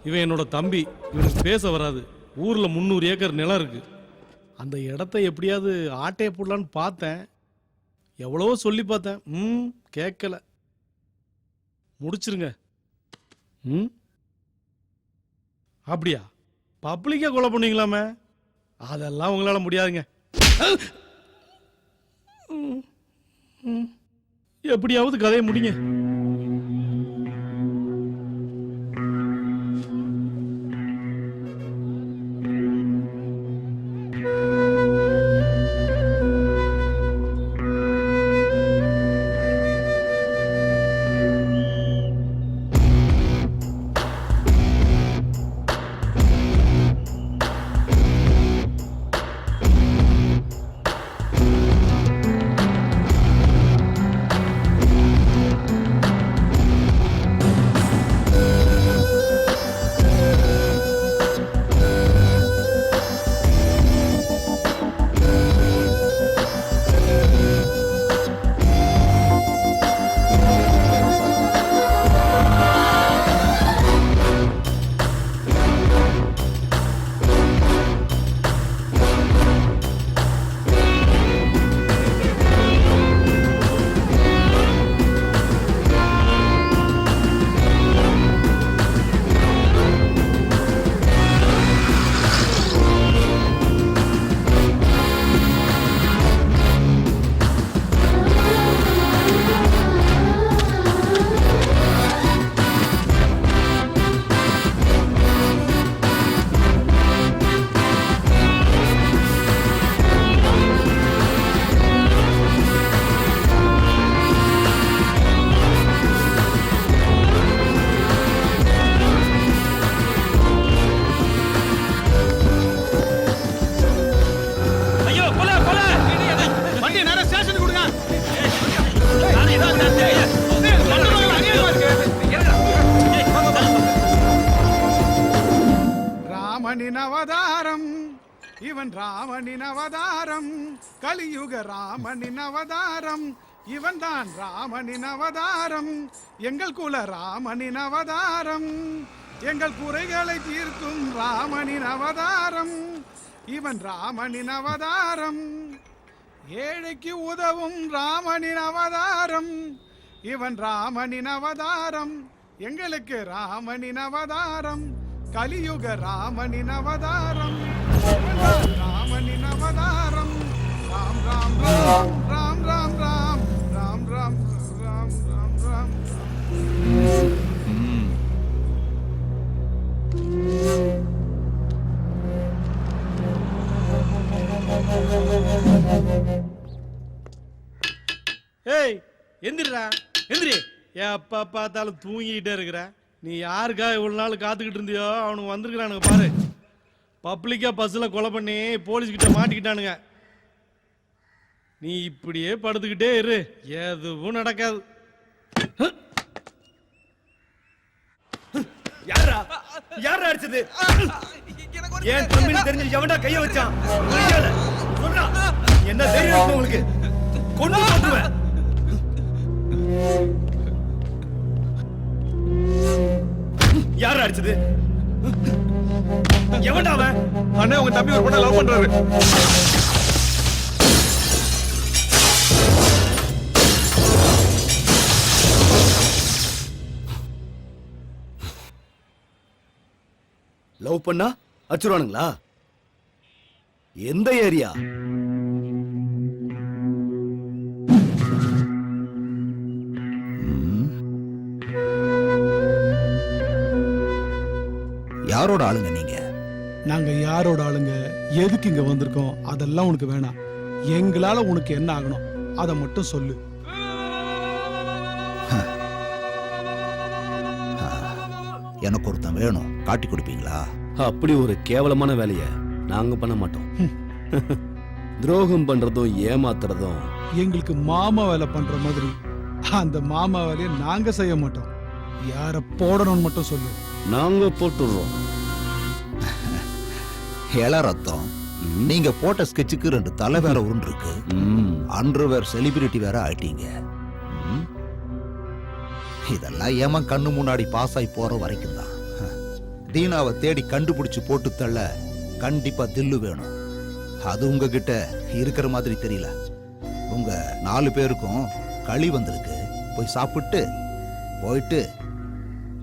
இவன் என்னோட தம்பி. இவனுக்கு பேச வராது. ஊர்ல 300 ஏக்கர் நிலம் இருக்கு. அந்த இடத்த எப்படியாவது ஆட்டைய போடலான்னு பார்த்தேன். எவ்வளவோ சொல்லி பார்த்தேன். கேட்கல. முடிச்சிருங்க. அப்படியா? பப்ளிக்கா கொலை பண்ணீங்களாமே? அதெல்லாம் உங்களால முடியாதுங்க. எப்படியாவது கதையை முடிங்க. ராமனின் அவதாரம், இவன் ராமனின் அவதாரம், கலியுக ராமனின் அவதாரம், இவன் தான் ராமனின் அவதாரம், எங்கள் குல ராமனின் அவதாரம், எங்கள் குறைகளை தீர்க்கும் ராமனின் அவதாரம், இவன் ராமனின் அவதாரம், ஏழைக்கு உதவும் ராமனின் அவதாரம், இவன் ராமனின் அவதாரம், எங்களுக்கு ராமனின் அவதாரம், கலியுக ராமனின் அவதாரம், இவன் தான் ராமனின் அவதாரம், ராம் ராம் ராம் ராம் ராம் ராம் ராம் ராம் ராம் ராம் ராம். ஏய் எந்திரா எந்திரி, எப்ப பார்த்தாலும் தூங்கிக்கிட்டே இருக்கிற. நீ யாருக்கா இவ்வளவு நாள் காத்துக்கிட்டு இருந்தியோ அவனுக்கு வந்திருக்கிறானுங்க பாரு. பப்ளிக்கா பஸ்ல கொலை பண்ணி போலீஸ் கிட்ட மாட்டிக்கிட்டானுங்க. நீ இப்படியே படுத்துக்கிட்டே இரு, எதுவும் நடக்காது. யாரா யாரா அடிச்சது? ஏன் தம்பின்னு தெரிஞ்சு எவன்டா கைய வச்சான்? சொல்றா, என்ன தெரியும் உங்களுக்கு? கொண்டு போட்டுவேன். யார் அடிச்சது? எவன்டா அவன்? அண்ணே உங்க தம்பி ஒரு பொண்ணை லவ் பண்றாரு. லவ் பண்ணா அடிச்சுருவானுங்களா? எந்த ஏரியா? யாரோட ஆளுங்க நீங்க? நாங்க யாரோட ஆளுங்க, எதுக்கு இங்க வந்திருக்கோம், அதெல்லாம் உனக்கு வேணாம். எங்களால உனக்கு என்ன ஆகணும் அதை மட்டும் சொல்லு. எனக்கு ஒருத்தன் வேணும், காட்டி கொடுப்பீங்களா? அப்படி ஒரு கேவலமான வேலைய நாங்க பண்ண மாட்டோம். துரோகம் பண்றதும் ஏமாத்துறதும் எங்களுக்கு மாமா வேலை பண்ற மாதிரி அந்த மாமா வேலையை நாங்க செய்ய மாட்டோம். யார போடணும்னு மட்டும் சொல்லு, நாங்க போட்டுடுறோம். இள ரத்தம், நீங்க போட்ட ஸ்கெட்சுக்கு 2 தலை வேற உருண்டு இருக்கு. அண்டர்வேர் செலிபிரிட்டி வேற ஆயிட்டீங்க. இதெல்லாம் ஏமா கண்ணு முன்னாடி பாஸ் ஆகி போற வரைக்கும் தான். தீனாவை தேடி கண்டுபிடிச்சு போட்டு தள்ள கண்டிப்பா தில்லு வேணும். அது உங்ககிட்ட இருக்கிற மாதிரி தெரியல. உங்க 4 பேருக்கும் களி வந்திருக்கு. போய் சாப்பிட்டு போயிட்டு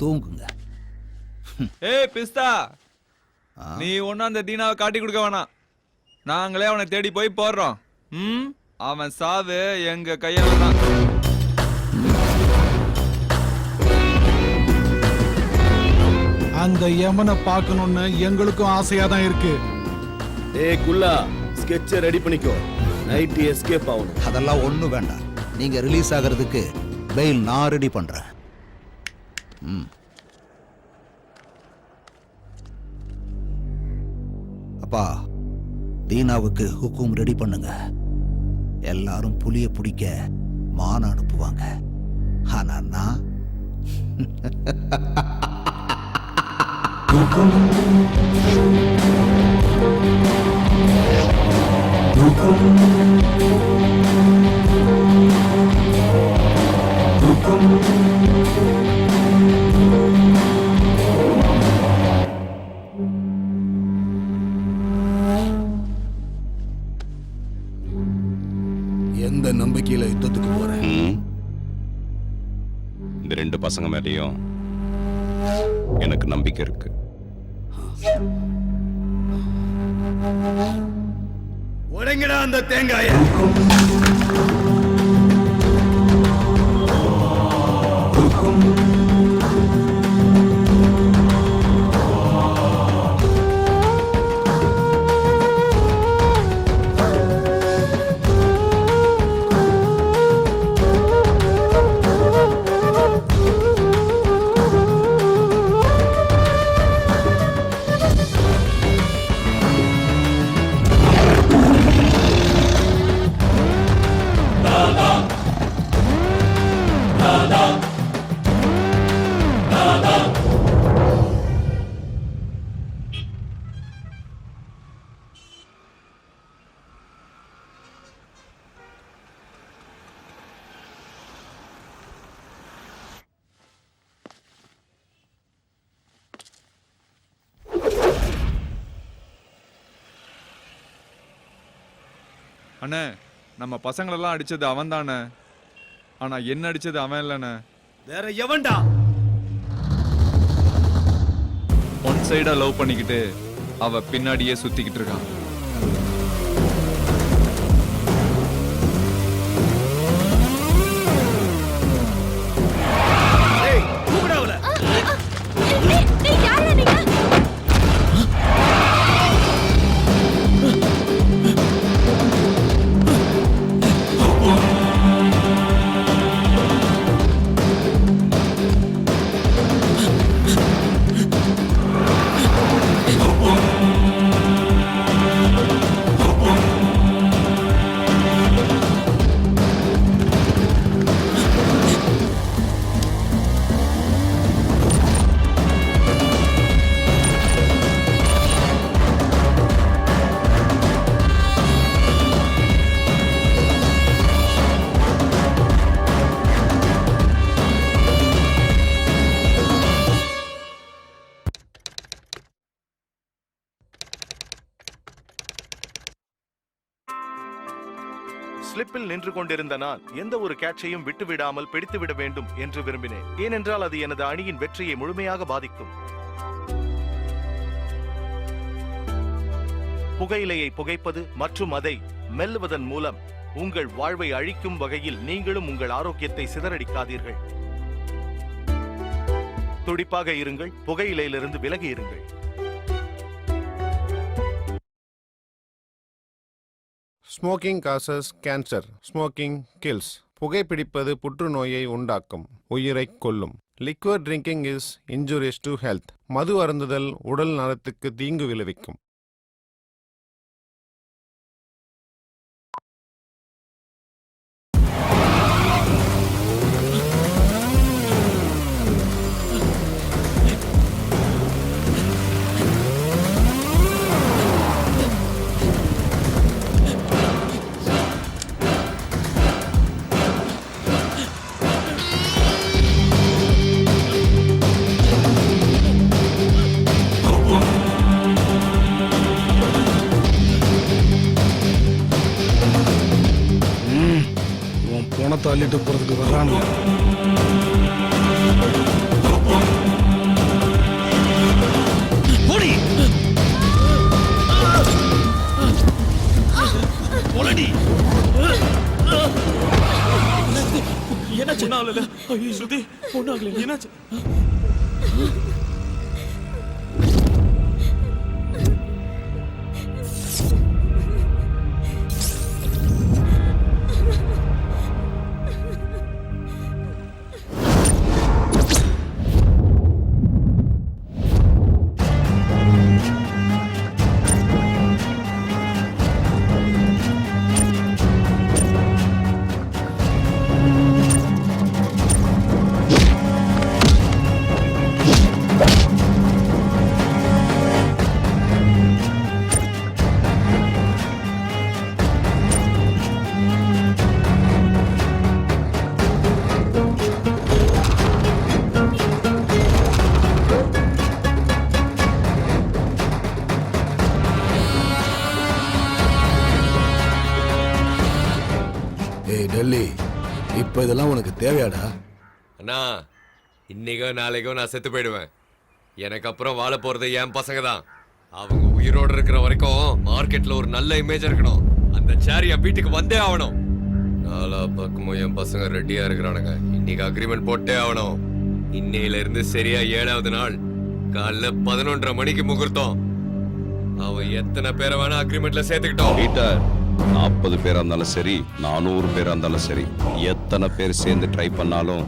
தூங்குங்க. ஏய் பிஸ்தா, நீ ஒன்னும் அந்த தீனாவை காட்டி கொடுக்க வேணாம். நாங்களே அவனை தேடி போய் போடுறோம். அவன் சாவு எங்க கையால தான். அந்த யமனை பார்க்கணும்னு எங்களுக்கும் ஆசையா தான் இருக்கு. ஏய் குல்லா, ஸ்கெட்சை ரெடி பண்ணிக்கோ. நைட் எஸ்கேப் ஆகணும். அதெல்லாம் ஒண்ணும் வேண்டாம். நீங்க ரிலீஸ் ஆகிறதுக்கு பெயில் நான் ரெடி பண்றேன். அப்பா, தீனாவுக்கு ஹுக்கும் ரெடி பண்ணுங்க. எல்லாரும் புலிய பிடிக்க மான அனுப்புவாங்க. ஆனா நான் எந்த நம்பிக்கையில யுத்தத்துக்கு போறேன்? இந்த 2 பசங்க மேலேயும் எனக்கு நம்பிக்கை இருக்கு. உடைங்கடா அந்த தேங்காய. அண்ணே நம்ம பசங்களெல்லாம் அடிச்சது அவன் தானே, ஆனா என்ன அடிச்சது அவன் இல்லைண்ணே. வேற எவன்டா? ஒன் சைடா லவ் பண்ணிக்கிட்டு அவ பின்னாடியே சுத்திக்கிட்டு இருக்கான். ஏய் கூப்பிடா அவளை. ஸ்லிப்பில் நின்று கொண்டிருந்த நான் எந்த ஒரு கேட்சையும் விட்டுவிடாமல் பிடித்துவிட வேண்டும் என்று விரும்பினேன். ஏனென்றால் அது எனது அணியின் வெற்றியை முழுமையாக பாதிக்கும். புகையிலையை புகைப்பது மற்றும் அதை மெல்லுவதன் மூலம் உங்கள் வாழ்வை அழிக்கும் வகையில் நீங்களும் உங்கள் ஆரோக்கியத்தை சிதறடிக்காதீர்கள். துடிப்பாக இருங்கள், புகையிலையிலிருந்து விலகி இருங்கள். Smoking causes cancer, smoking kills. புகைப்பிடிப்பது புற்றுநோயை உண்டாக்கும், உயிரைக் கொல்லும். Liquid drinking is injurious to health. மது அருந்துதல் உடல் நலத்துக்கு தீங்கு விளைவிக்கும். பணத்தை அள்ளிட்டு போறதுக்கு வர்றானு. என்னாச்சு? ஸ்ருதி பொண்ணாகல, என்னாச்சு? டெல்லி, இப்ப இதெல்லாம் உனக்கு தேவையாடா? அண்ணா, இன்னைக்கோ நாளைக்கோ நான் செத்து போயிடுவேன். எனக்கு அப்புறம் வாழ போறது என் பசங்க தான். அவங்க உயிரோடு இருக்கிற வரைக்கும் மார்க்கெட்ல ஒரு நல்ல இமேஜ் இருக்கணும். அந்த சேர் என் வீட்டுக்கு வந்தே ஆகணும். நாலா பக்கமும் என் பசங்க ரெடியா இருக்கிறானுங்க. இன்னைக்கு அக்ரிமெண்ட் போட்டே ஆகணும். இன்னையில இருந்து சரியா 7வது நாள் காலைல 11:30 மணிக்கு முகூர்த்தம். அவன் எத்தனை பேரை வேணா அக்ரிமெண்ட்ல சேர்த்துக்கிட்டோம். 40 பேரா இருந்தாலும் சரி, 400 பேரா இருந்தாலும் சரி, எத்தனை பேர் சேர்ந்து ட்ரை பண்ணாலும்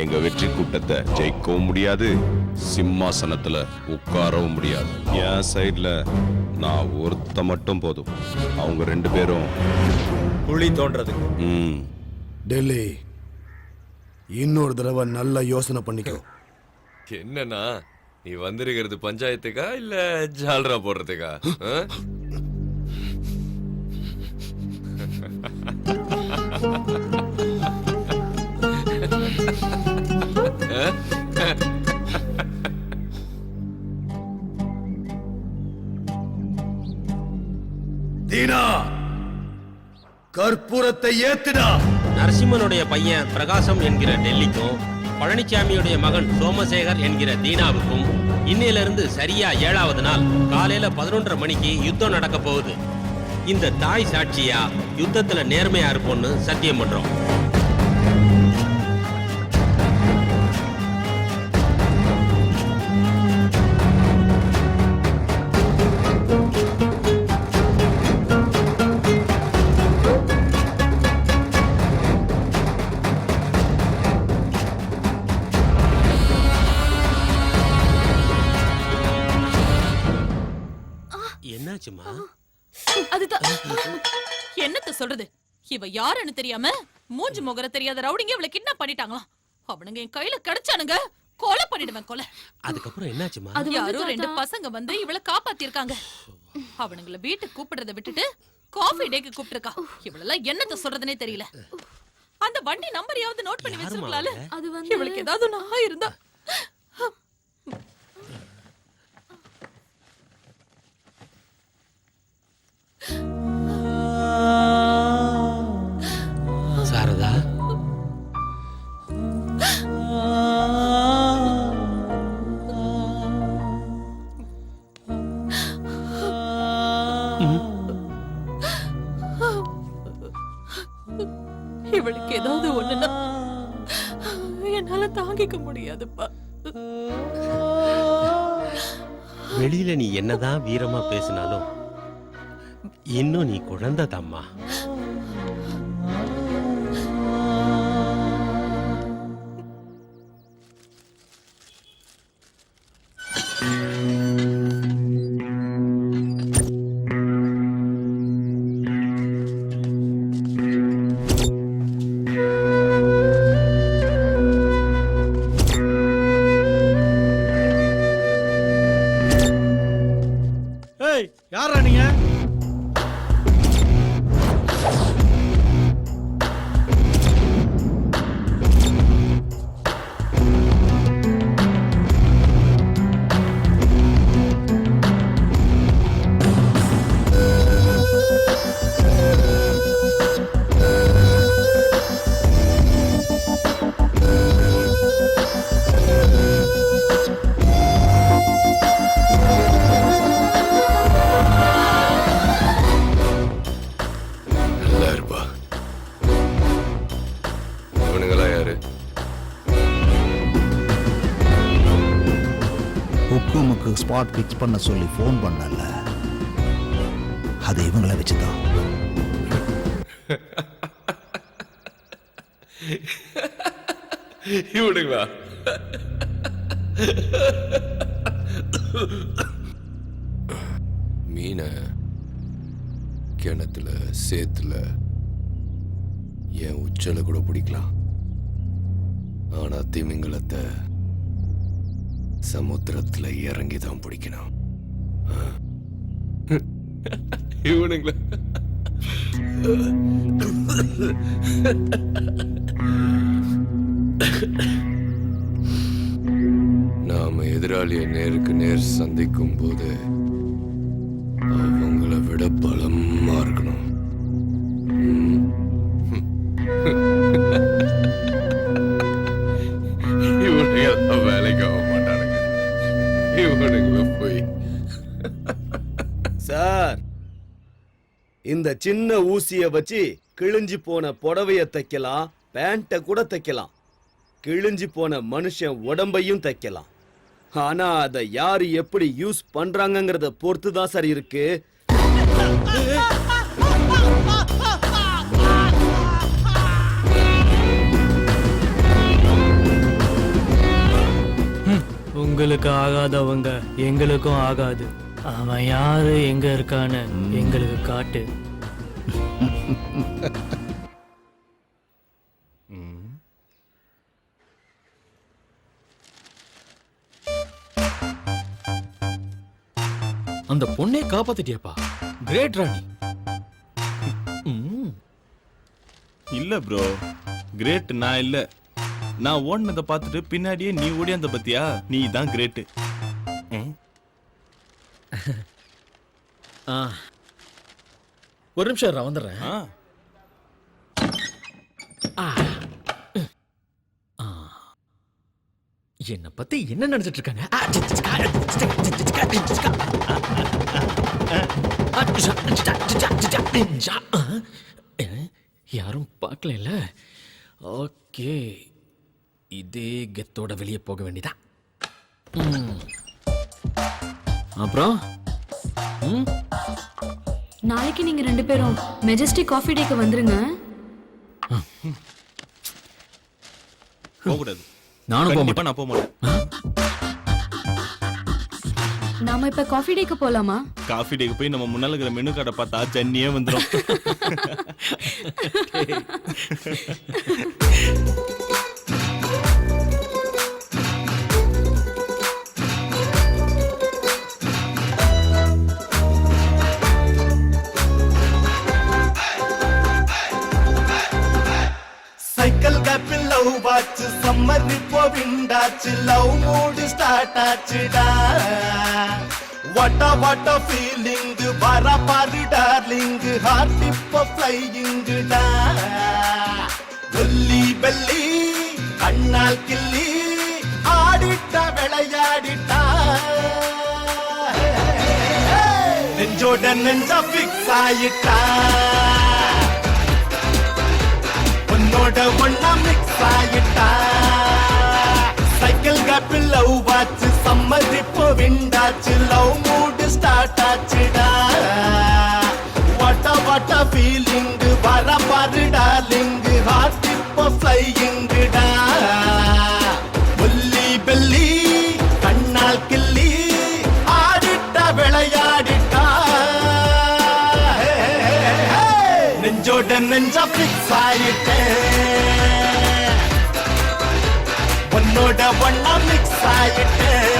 எங்க வெற்றி கூட்டத்தை ஜெயிக்கவும் முடியாது, சிம்மாசனத்துல உட்காரவும் முடியாது. என் சைட்ல நான் ஒருத்த மட்டும் போதும். அவங்க 2 பேரும் குழி தோன்றதுக்கு. டெல்லி, இன்னொரு தடவை நல்ல யோசனை பண்ணிக்கோ. என்னன்னா, நீ வந்திருக்கிறது பஞ்சாயத்துக்கா இல்ல ஜால்ரா போடுறதுக்கா? தீனா, கற்பூரத்தை ஏத்துடா. நரசிம்மனுடைய பையன் பிரகாசம் என்கிற டெல்லிக்கும் பழனிசாமியுடைய மகன் சோமசேகர் என்கிற தீனாவுக்கும் இன்னையிலிருந்து சரியா 7வது நாள் காலையில 11:30 மணிக்கு யுத்தம் நடக்க போகுது. இந்த தாய் சாட்சியா யுத்தத்துல நேர்மையா இருப்போம்னு சத்தியம் பண்றோம். என்னாச்சுமா? அதுதான் என்னத்த சொல்றது, இவ யாருன்னு தெரியாம மூஞ்சி முகர தெரியாத ரவுடிங்க இவளை கிட்னாப் பண்ணிட்டாங்களாம். அவனுங்க என் கையில கிடைச்சானுங்க, கொலை பண்ணிடுவேன் கொலை. அதுக்கப்புறம் என்னாச்சுமா? அது யாரோ 2 பசங்க வந்து இவளை காப்பாத்திருக்காங்க. அவனுங்களை வீட்டுக்கு கூப்பிடுறத விட்டுட்டு காஃபி டேக்கு கூப்பிட்டுருக்கா. இவளெல்லாம் என்னத்த சொல்றதுனே தெரியல. அந்த வண்டி நம்பரையாவது நோட் பண்ணி வச்சிருக்கலாம்ல. இவளுக்கு ஏதாவது நான் இருந்தா. சாரதா, இவளுக்கு ஏதாவது ஒண்ணுன்னா என்னால தாங்கிக்க முடியாதுப்பா. வெளியில நீ என்னதான் வீரமா பேசினாலும் இன்னும் நீ குழந்தை தாம்மா. ஏய், யாரா நீங்க? ஹுக்குமுக்கு ஸ்பாட் ஃபிக்ஸ் பண்ண சொல்லி ஃபோன் பண்ணல, அது இவங்கள வச்சுதான். இவனுங்களா? மீனை கிணத்துல சேத்துல என் உச்சல கூட பிடிக்கலாம், ஆனா திமிங்கலத்தை சமுத்திரத்துல இறங்கிதான் பிடிக்கணும். இவனுங்களா? நாம எதிராளியை நேருக்கு நேர் சந்திக்கும் போது அவங்கள விட பலமா இருக்கணும். இவனுங்க வேலைக்கு ஆக மாட்டானுங்க. இவனுங்கள போய் சார், இந்த சின்ன ஊசிய வச்சு கிழிஞ்சு போன புடவைய தைக்கலாம், பேண்ட கூட தைக்கலாம், கிழிஞ்சு போன மனுஷன் உடம்பையும் தைக்கலாம். ஆனா அதை யாரு எப்படி யூஸ் பண்றாங்கங்கறத பொறுத்து தான் சார் இருக்கு. உங்களுக்கு ஆகாதவங்க எங்களுக்கும் ஆகாது. அவன் யாரு, எங்க இருக்கான்னு எங்களுக்கு காட்டு. அந்த பொண்ணே காப்பாத்திட்டியாப்பா, கிரேட் ராணி. இல்ல ப்ரோ, கிரேட் நான் இல்ல. நான் ஓடினதை பார்த்துட்டு பின்னாடியே நீ ஓடி அந்த பத்தியா, நீ தான் கிரேட். ஒரு நிமிஷம் வந்துடுறேன். என்ன பத்தி என்ன நினைச்சிட்டு இருக்காங்க? யாரும் பார்க்கல. ஓகே, இதே கெத்தோட வெளியே போக வேண்டியதா. அப்புறம் நாளைக்கு நீங்க 2 பேரும் மெஜஸ்டிக் காஃபி டேக்கு வந்துருங்க. போகக்கூடாது. நானும் போக கண்டிப்பா நான் போக மாட்டேன். நாம இப்ப காஃபி டேக்கு போலாமா? காஃபி டேக்கு போய் நம்ம முன்னால இருக்கிற மெனு கார்டை பார்த்தா ஜன்னியே வந்துடும். சைக்கிள் கேப்பில் லவ் வாட்ச் சம்மர் இப்போ விண்டாச்சு லவ் மூடு ஸ்டார்ட் ஆச்சுடா வாட்ட ஃபீலிங் வர பாரு டார்லிங் ஹார்ட் இப்போ ஃப்ளையிங்குடா வெள்ளி வெள்ளி கண்ணால் கிள்ளி ஆடிட்ட விளையாடிட்டா நெஞ்சோட நெஞ்சா ஃபிக்ஸ் ஆயிட்டா உன்னோட ஒன்னா மிக்ஸ் ஆயிட்டா சைக்கிள் கேப்பில் லவ் வாட்ச் சம்மர் இப்போ விண்டாச்சு லவ் மூடு ஸ்டார்ட் ஆச்சுடா வாட்ட ஃபீலிங் வர பாரு டார்லிங் ஹார்ட் இப்போ ஃப்ளையிங்குடா புல்லி பெல்லி கண்ணால் கிள்ளி ஆடிட்ட விளையாடிட்டா நெஞ்சோட நெஞ்சா ஃபிக்ஸ் ஆயிட்டேன் உன்னோட ஒன்னா மிக்ஸ் ஆயிட்டேன்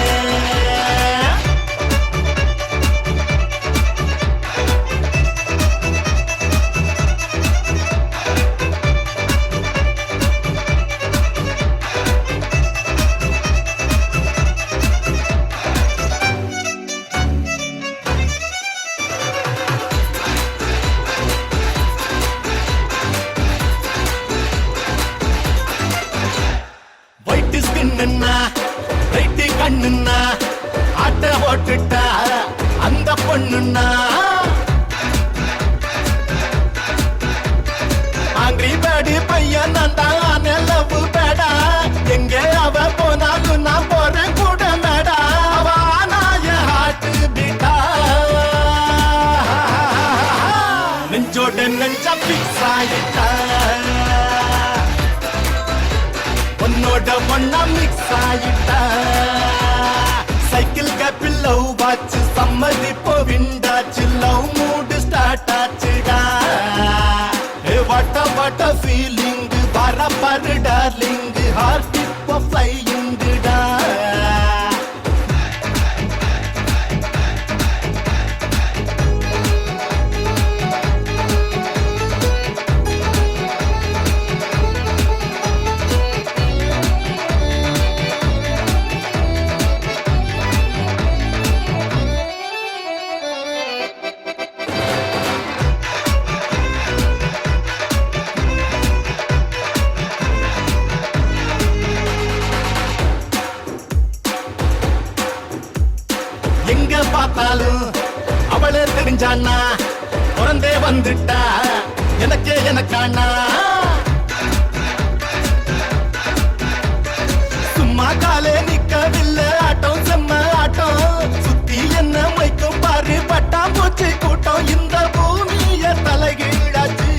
கண்ணுன்னா ஆட்ட ஓட்டுட்டா அந்த பொண்ணுன்னா ஆங்கிரி பேடி பையன் நான் தான் லவ் பேடா எங்கே அவ போனாலும் நான் போறேன் கூட மேடா அவ நாய ஹார்ட் பீட்டா நெஞ்சோட நெஞ்சா பிக்ஸ் ஆயிட்டா உன்னோட ஒன்னா மிக்ஸ் ஆயிட்டா சைக்கிள் கேப்பில் லவ் வாட்ச் சம்மர் இப்போ விண்டாச்சு லவ் மூடு ஸ்டார்ட் ஆச்சுடா வாட்ட ஃபீலிங் வர பாரு டார்லிங் ஹார்ட் இப்போ ஃப்ளையிங்குடா எங்க பார்த்தாலும் அவளே தெரிஞ்சானா பிறந்தே வந்துட்டா எனக்கே எனக்கானா சும்மா காலே நிக்கவில்லை ஆட்டம் செம்ம ஆட்டம் சுத்தி என்ன மைக்கும் பாரு பட்டா பூச்சி கூட்டம் இந்த பூமிய தலைகீழாச்சு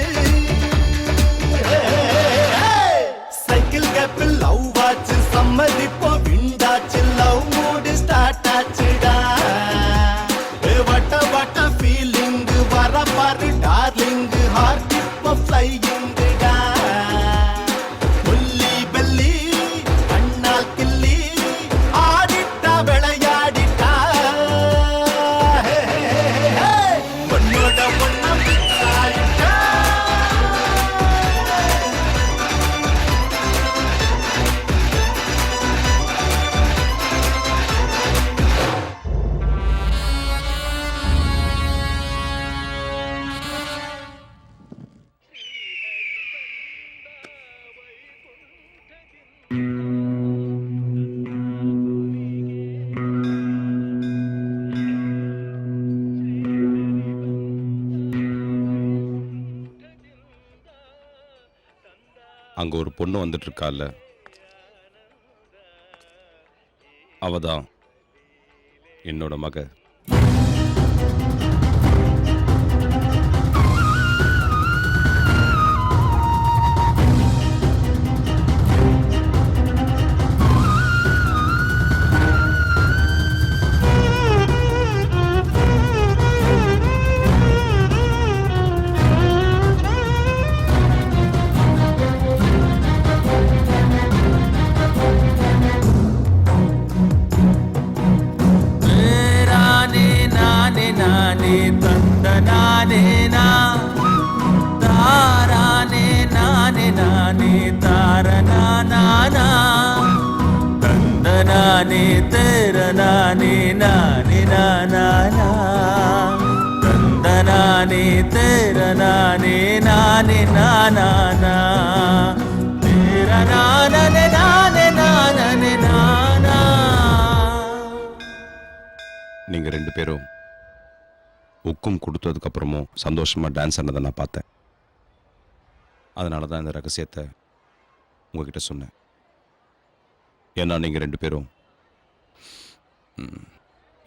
சைக்கிள் கேப்பில் லவ் வாட்ச் சம்மர் இப்போ விண்டாச்சு லவ் மூடு ஸ்டார்ட் ஆச்சுடா வாட்ட ஃபீலிங் வர பாரு டார்லிங் ஹார்ட் இப்போ ஃப்ளையிங்குடா புல்லி பெல்லி கண்ணால் கிள்ளி அங்க ஒரு பொண்ணு வந்துட்டு இருக்கால, அவதான் என்னோட மக. நீங்க ரெண்டு பேரும் உக்கும் கொடுத்ததுக்கு அப்புறமும் சந்தோஷமா டான்ஸ் ஆனதை நான் பார்த்தேன். அதனால தான் இந்த ரகசியத்தை உங்ககிட்ட சொன்னேன். ஏன்னா நீங்க ரெண்டு பேரும்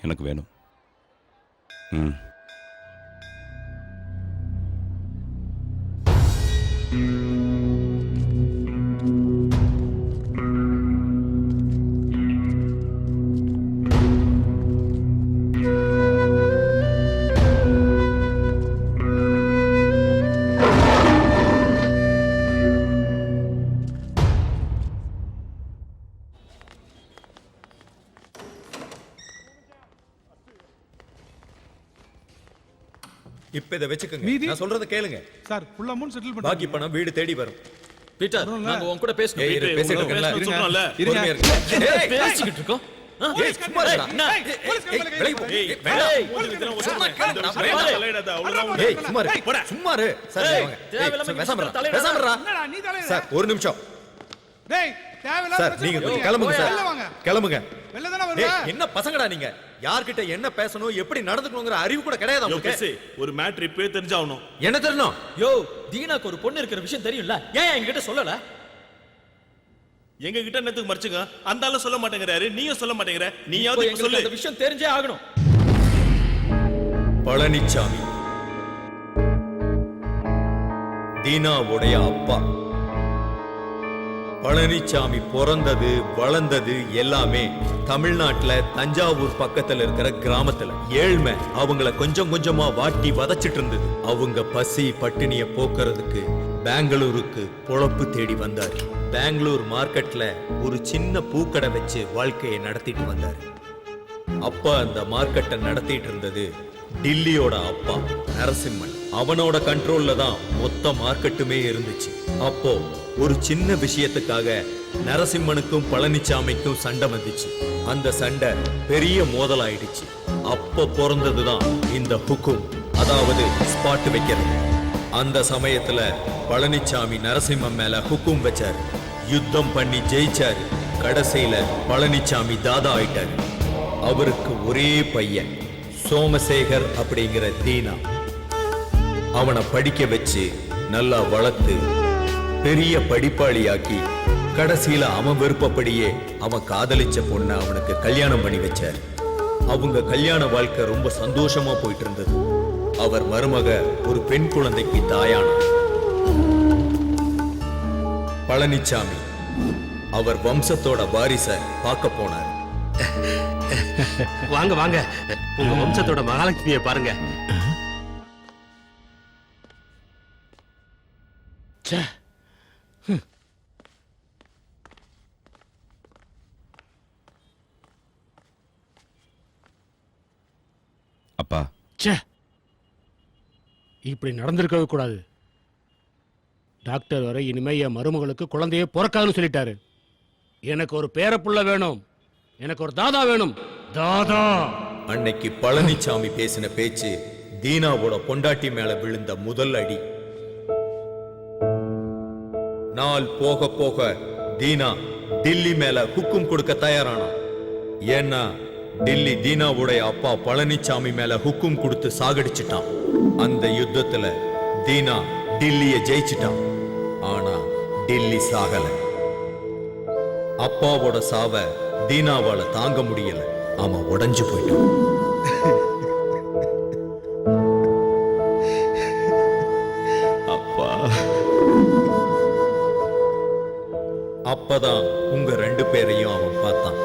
எனக்கு வேணும். இப்ப இதை வச்சுக்கோங்க, நான் சொல்றத கேளுங்க சார். ஃபுல் அமௌண்ட் செட்டில் பண்ணி பாக்கி பணம் வீடு தேடி வரும். பீட்டர், நாங்க உன் கூட பேசணும். ஏய், இரு, பேசிட்டு இருக்கேன்ல. சொல்றோம்ல. பொறுமையா இருங்க. ஏய், பேசிக்கிட்டு இருக்கோம். ஏய், சும்மா இருடா. ஏய், வெளிய போ. ஏய், வேண்டாம். சும்மா கேளுடா. ஏய், சும்மா இரு. சும்மா இரு. சார், வாங்க. ஏய், பேசாம இருடா. பேசாம இருடா. என்னடா நீ தலையில? சார், ஒரு நிமிஷம். டேய், தேவையில்லாத சார், நீங்க பிரச்சனை கிளம்புங்க சார். வெளில வாங்க. கிளம்புங்க. வெளில தான ஏய், வருவ? என்ன பசங்கடா நீங்க? யார்கிட்ட என்ன பேசணும், எப்படி நடந்துக்கணும்ங்கற அறிவு கூட கிடையாது உங்களுக்கு. ஒரு மேட்ரு இப்பவே தெரிஞ்சாகணும். என்ன தெரியணும்? யோ, தீனாக்கு ஒரு பொண்ணு இருக்கிற விஷயம் தெரியும்ல, ஏன் என்கிட்ட சொல்லல? எங்க கிட்ட என்னத்துக்கு மறைச்சுங்க? அந்த ஆளு சொல்ல மாட்டேங்கிறாரு, நீயும் சொல்ல மாட்டேங்கிற. இப்போ நீயாவது எங்களுக்கு சொல்லு. அந்த விஷயம் தெரிஞ்சே ஆகணும். பழனிச்சாமி தீனாவுடைய அப்பா. பழனிச்சாமி பிறந்தது வளர்ந்தது எல்லாமே தமிழ்நாட்டுல தஞ்சாவூர் பக்கத்துல இருக்கிற கிராமத்துல. ஏழ்மை அவங்கள கொஞ்சம் கொஞ்சமா வாட்டி வதச்சிட்டு இருந்தது. அவங்க பசி பட்டினிய போக்குறதுக்கு பெங்களூருக்கு பொழப்பு தேடி வந்தார். பெங்களூர் மார்க்கெட்ல ஒரு சின்ன பூக்கடை வச்சு வாழ்க்கையை நடத்திட்டு வந்தார். அப்ப அந்த மார்க்கெட்டை நடத்திட்டு இருந்தது டில்லியோட அப்பா நரசிம்மன். அவனோட கண்ட்ரோல்ல தான் மொத்த மார்க்கெட்டுமே இருந்துச்சு. அப்போ ஒரு சின்ன விஷயத்துக்காக நரசிம்மனுக்கும் பழனிச்சாமிக்கும் சண்டை வந்துச்சு. அந்த சண்டை பெரிய மோதலாயிடுச்சு. அப்ப பிறந்ததுதான் இந்த ஹுக்கும், அதாவது ஸ்பாட் வைக்கிறது. அந்த சமயத்துல பழனிச்சாமி நரசிம்மன் மேல ஹுக்கும் வச்சாரு. யுத்தம் பண்ணி ஜெயிச்சாரு. கடைசியில பழனிச்சாமி தாதா ஆயிட்டாரு. அவருக்கு ஒரே பையன் சோமசேகர் அப்படிங்கிற தீனா. அவனை படிக்க வச்சு நல்லா வளர்த்து பெரிய படிப்பாளியாக்கி கடைசியில அவன் விருப்பப்படியே அவன் காதலிச்ச பொண்ணை அவனுக்கு கல்யாணம் பண்ணி வச்சார். அவங்க கல்யாண வாழ்க்கை ரொம்ப சந்தோஷமா போயிட்டு இருந்தது. அவர் மருமக ஒரு பெண் குழந்தைக்கு தாயானார். பழனிச்சாமி அவர் வம்சத்தோட வாரிசை பார்க்க போனார். வாங்க வாங்க, உங்க வம்சத்தோட மகாலட்சுமியை பாருங்க. அப்பா, இப்படி நடந்திருக்கவே கூடாது. டாக்டர் வரை இனிமே என் மருமகளுக்கு குழந்தையே பிறக்காதுன்னு சொல்லிட்டாரு. எனக்கு ஒரு பேரப்புள்ள வேணும், எனக்கு ஒரு தாதா வேணும். தாதா. அன்னைக்கு பழனிச்சாமி பேசின பேச்சு தீனாவோட பொண்டாட்டி மேல விழுந்த முதல் அடி. நாள் போக போக தீனா டில்லி மேல ஹுக்கும் கொடுக்க தயாரானா. ஏன்னா டில்லி தீனாவுடைய அப்பா பழனிச்சாமி மேல ஹுக்கும் கொடுத்து சாகடிச்சிட்டான். அந்த யுத்தத்துல தீனா டில்லிய ஜெயிச்சிட்டான். ஆனா டெல்லி சாகல. அப்பாவோட சாவ தீனாவால தாங்க முடியல. அவன் உடைஞ்சு போயிட்டான். அப்பா. அப்பதான் உங்க 2 பேரையும் அவன் பார்த்தான்.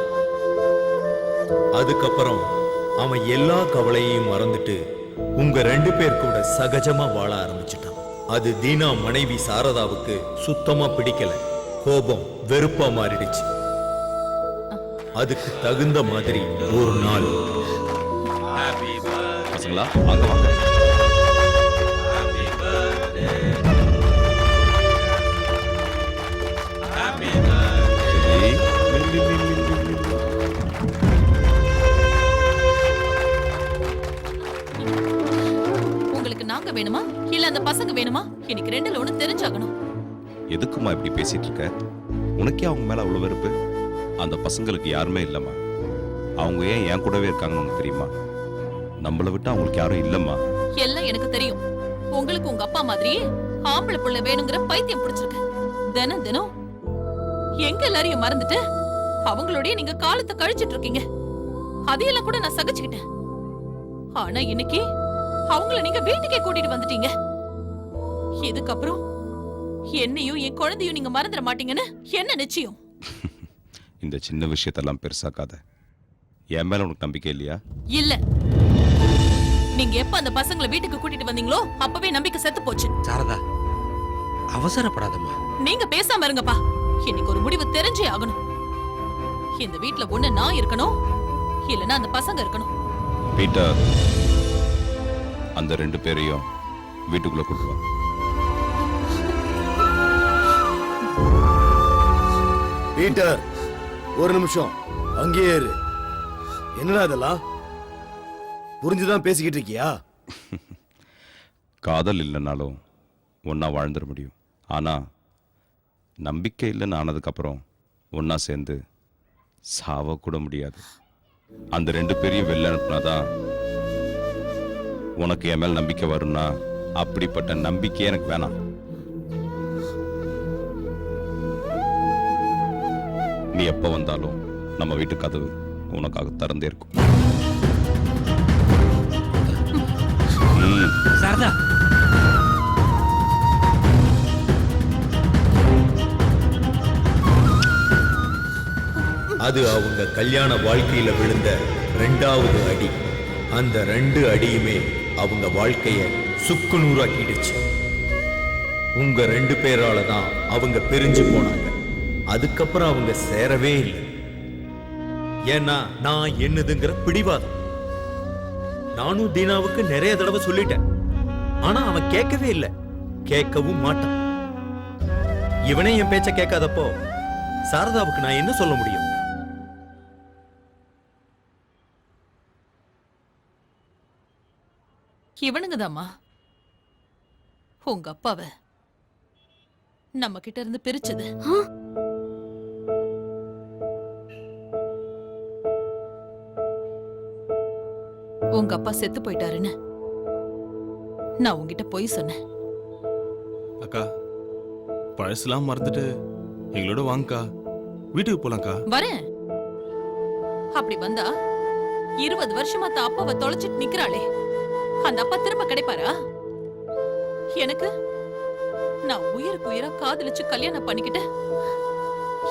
அதுக்கப்புறம் அவன் எல்லா கவலையையும் மறந்துட்டு உங்க 2 பேர் கூட சகஜமா வாழ ஆரம்பிச்சிட்டான். அது தீனா மனைவி சாரதாவுக்கு சுத்தமா பிடிக்கல. கோபம் வெறுப்பா மாறிடுச்சு. அதுக்கு தகுந்த மாதிரி ஒரு நாள் பசங்களா வாங்க வாங்க. உங்களுக்கு நாங்க வேணுமா இல்ல அந்த பசங்க வேணுமா? எனக்கு 2ல ஒண்ணு தெரிஞ்சாகணும். எதுக்குமா இப்படி பேசிட்டு இருக்க? உனக்கே அவங்க மேல அவ்வளவு வெறுப்பு? அந்த பசங்களுக்கு யாருமே இல்லம்மா. அவங்க ஏன் என் கூடவே இருக்காங்கன்னு உனக்கு தெரியுமா? நம்மளை விட்டு அவங்களுக்கு யாரும் இல்லம்மா. எல்லாம் எனக்கு தெரியும். உங்களுக்கு உங்க அப்பா மாதிரி ஆம்பளை புள்ள வேணுங்கிற பைத்தியம் பிடிச்சிருக்கு. தினம் தினம் எங்க எல்லாரையும் மறந்துட்டு அவங்களோடய நீங்க காலத்தை கழிச்சிட்டு இருக்கீங்க. அதையெல்லாம் கூட நான் சகிச்சுக்கிட்டேன். ஆனா இன்னைக்கு அவங்கள நீங்க வீட்டுக்கே கூட்டிட்டு வந்துட்டீங்க. இதுக்கப்புறம் என்னையும் என் குழந்தையும் நீங்க மறந்துட மாட்டீங்கன்னு என்ன நிச்சயம்? இந்த சின்ன விஷயத்தெல்லாம் பெருசாக்காத. என் மேல உனக்கு நம்பிக்கை இல்லையா? இல்ல. நீங்க எப்ப அந்த பசங்களை வீட்டுக்கு கூட்டிட்டு வந்தீங்களோ அப்பவே நம்பிக்கை செத்து போச்சு. சாரதா, அவசரப்படாதம்மா. நீங்க பேசாம இருங்கப்பா. இன்னைக்கு ஒரு முடிவு தெரிஞ்சே ஆகணும். இந்த வீட்ல ஒண்ணு நான் இருக்கணும், இல்லனா அந்த பசங்க இருக்கணும். பீட்டர், அந்த 2 பேரையும் வீட்டுக்குள்ள கூட்டு வா. பீட்டர், ஒரு நிமிஷம் அங்கேயே இரு. என்னடா இதெல்லாம்? புரிஞ்சுதான் பேசிக்கிட்டு இருக்கியா? காதல் இல்லைனாலும் ஒன்னா வாழ்ந்துட முடியும். ஆனா நம்பிக்கை இல்லைன்னு ஆனதுக்கப்புறம் ஒன்னா சேர்ந்து சாவ கூட முடியாது. அந்த 2 பேரையும் வெளில அனுப்புனாதான் உனக்கு என் மேல் நம்பிக்கை வரும்னா அப்படிப்பட்ட நம்பிக்கையே எனக்கு வேணாம். நீ எப்ப வந்தாலும் நம்ம வீட்டு கதவு உனக்காக திறந்தே இருக்கும். சாரதா, அது அவங்க கல்யாண வாழ்க்கையில விழுந்த 2வது அடி. அந்த 2 அடியுமே அவங்க வாழ்க்கைய சுக்குநூறாக்கிடுச்சு. உங்க 2 பேரால தான் அவங்க பிரிஞ்சு போனாங்க. அதுக்கப்புறம் அவங்க சேரவே இல்லை. ஏன்னா நான் என்னதுங்கிற பிடிவாதம். நானும் தீனாவுக்கு நிறைய தடவை சொல்லிட்டேன். ஆனா அவன் கேட்கவே இல்லை, கேட்கவும் மாட்டான். இவனே என் பேச்ச கேட்காதப்போ சாரதாவுக்கு நான் என்ன சொல்ல முடியும்? இவனுங்கதாம்மா உங்க அப்பாவை நம்ம கிட்ட இருந்து பிரிச்சது. உங்க அப்பா செத்து போயிட்டாருன்னு நான் உங்ககிட்ட போய் சொன்னேன். அக்கா, பழசெல்லாம் மறந்துட்டு எங்களோட வாங்கக்கா, வீட்டுக்கு போலாம்க்கா. வரேன். அப்படி வந்தா 20 வருஷமா தான் அப்பாவை தொலைச்சிட்டு நிக்கிறாளே, அந்த அப்பா திரும்ப கிடைப்பாரா? எனக்கு நான் உயிருக்கு உயிரா காதலிச்சு கல்யாணம் பண்ணிக்கிட்டு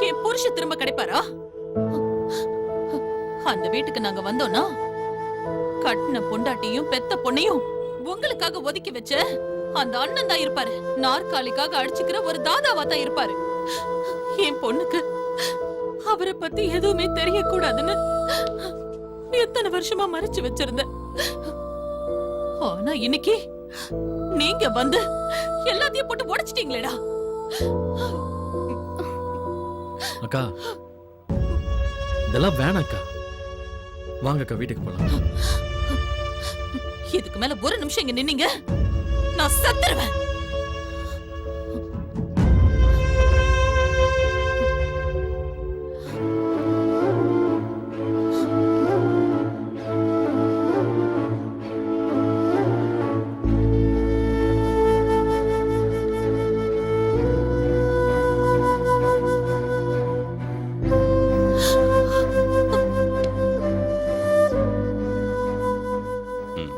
என் புருஷன் திரும்ப கிடைப்பாரா? அந்த வீட்டுக்கு நாங்க வந்தோம்னா கட்டின பொண்டாட்டியும் பெத்த பொண்ணையும் உங்களுக்காக ஒதுக்கி வச்ச அந்த அண்ணன் தான் இருப்பாரு. நாற்காலிக்காக அடிச்சுக்கிற ஒரு தாதாவா தான் இருப்பாரு. என் பொண்ணுக்கு அவரை பத்தி எதுவுமே தெரியக்கூடாதுன்னு எத்தனை வருஷமா மறைச்சு வச்சிருந்தேன். ஆனா இன்னைக்கு நீங்க வந்து எல்லாத்தையும் போட்டு உடைச்சிட்டீங்களேடா. அக்கா, இதெல்லாம் வேணாக்கா. வாங்கக்கா, வீட்டுக்கு போலாம். இதுக்கு மேல ஒரு நிமிஷம் இங்க நின்னீங்க நான் செத்துருவேன்.